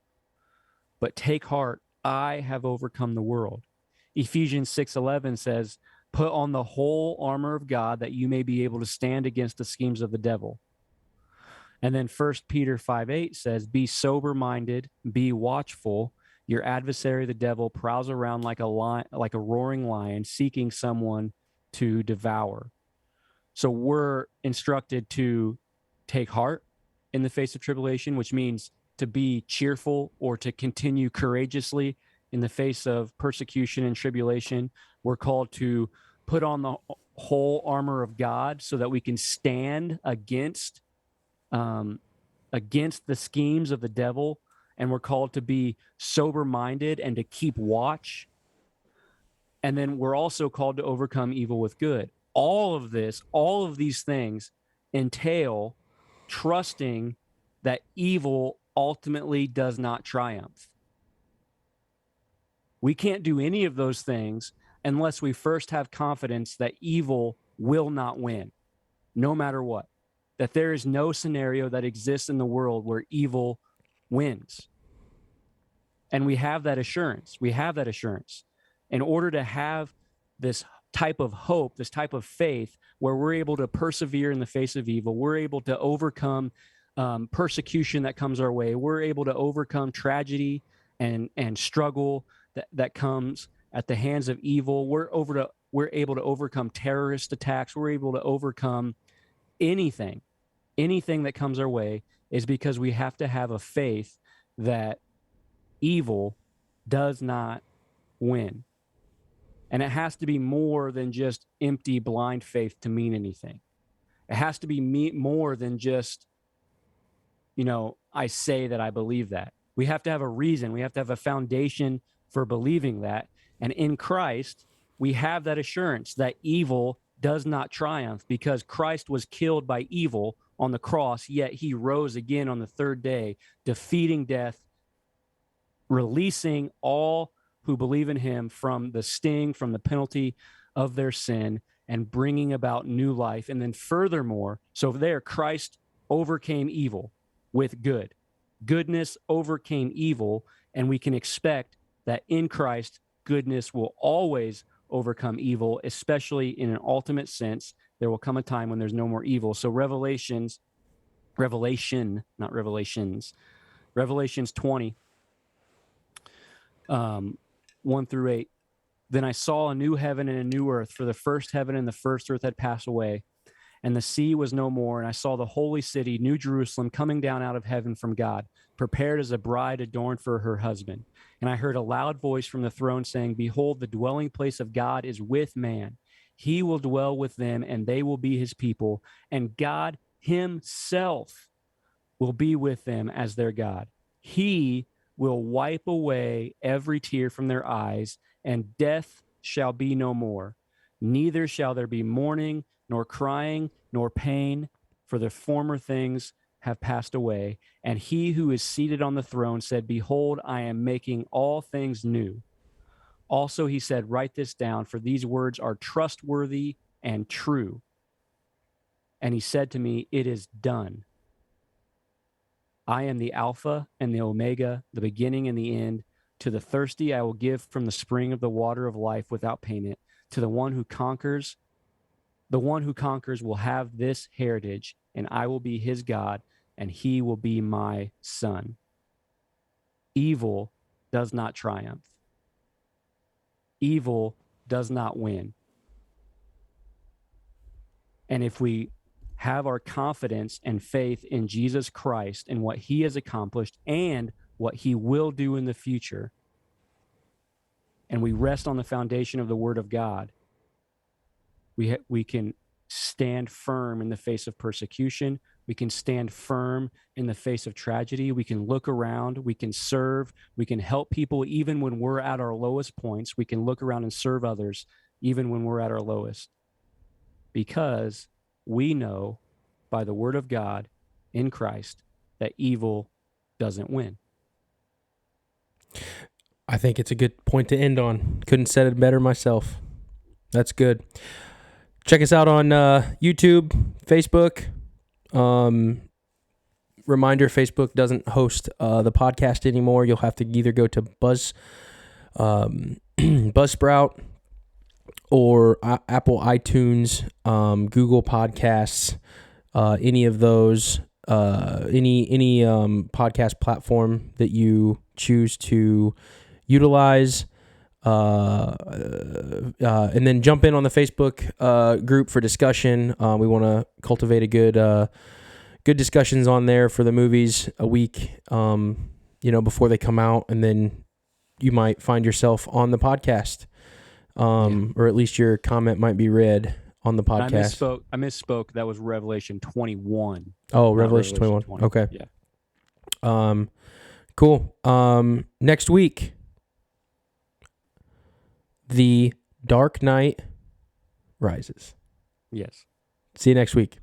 but take heart, I have overcome the world. Ephesians 6:11 says, put on the whole armor of God that you may be able to stand against the schemes of the devil. And then 1 Peter 5:8 says, be sober-minded, be watchful. Your adversary, the devil, prowls around like a roaring lion, seeking someone to devour. So we're instructed to take heart in the face of tribulation, which means to be cheerful or to continue courageously in the face of persecution and tribulation. We're called to put on the whole armor of God so that we can stand against the schemes of the devil. And we're called to be sober-minded and to keep watch And then we're also called to overcome evil with good. All of these things entail trusting that evil ultimately does not triumph. We can't do any of those things unless we first have confidence that evil will not win, no matter what. That there is no scenario that exists in the world where evil wins. And we have that assurance. In order to have this type of hope, this type of faith, where we're able to persevere in the face of evil, we're able to overcome persecution that comes our way, we're able to overcome tragedy and struggle that comes at the hands of evil, we're able to overcome terrorist attacks, we're able to overcome anything that comes our way, is because we have to have a faith that evil does not win. And it has to be more than just empty, blind faith to mean anything. It has to be more than just, I say that I believe that. We have to have a reason. We have to have a foundation for believing that. And in Christ, we have that assurance that evil does not triumph, because Christ was killed by evil on the cross, yet he rose again on the third day, defeating death, releasing all who believe in him from the sting, from the penalty of their sin, and bringing about new life. And then furthermore, so there, Christ overcame evil with good. Goodness overcame evil, and we can expect that in Christ, goodness will always overcome evil, especially in an ultimate sense. There will come a time when there's no more evil. So Revelation 20, 1-8. Then I saw a new heaven and a new earth, for the first heaven and the first earth had passed away, and the sea was no more. And I saw the holy city, New Jerusalem, coming down out of heaven from God, prepared as a bride adorned for her husband. And I heard a loud voice from the throne saying, behold, the dwelling place of God is with man. He will dwell with them, and they will be his people, and God himself will be with them as their God. He will wipe away every tear from their eyes, and death shall be no more. Neither shall there be mourning, nor crying, nor pain, for the former things have passed away. And he who is seated on the throne said, behold, I am making all things new. Also he said, write this down, for these words are trustworthy and true. And he said to me, it is done. I am the Alpha and the Omega, the beginning and the end. To the thirsty I will give from the spring of the water of life without payment. To the one who conquers will have this heritage, and I will be his God, and he will be my son. Evil does not triumph. Evil does not win. And if we have our confidence and faith in Jesus Christ and what he has accomplished and what he will do in the future, and we rest on the foundation of the Word of God, we can stand firm in the face of persecution. We can stand firm in the face of tragedy. We can look around. We can serve. We can help people even when we're at our lowest points. We can look around and serve others even when we're at our lowest, because we know by the Word of God in Christ that evil doesn't win. I think it's a good point to end on. Couldn't said it better myself. That's good. Check us out on YouTube, Facebook. Reminder, Facebook doesn't host the podcast anymore. You'll have to either go to Buzzsprout or Apple iTunes, Google Podcasts, any of those, any podcast platform that you choose to utilize. And then jump in on the Facebook group for discussion. We want to cultivate a good discussions on there for the movies a week, before they come out, and then you might find yourself on the podcast, or at least your comment might be read on the podcast. I misspoke. That was Revelation 21. Oh, Revelation 21. 20. Okay. Yeah. Cool. Next week, the Dark Knight Rises. Yes. See you next week.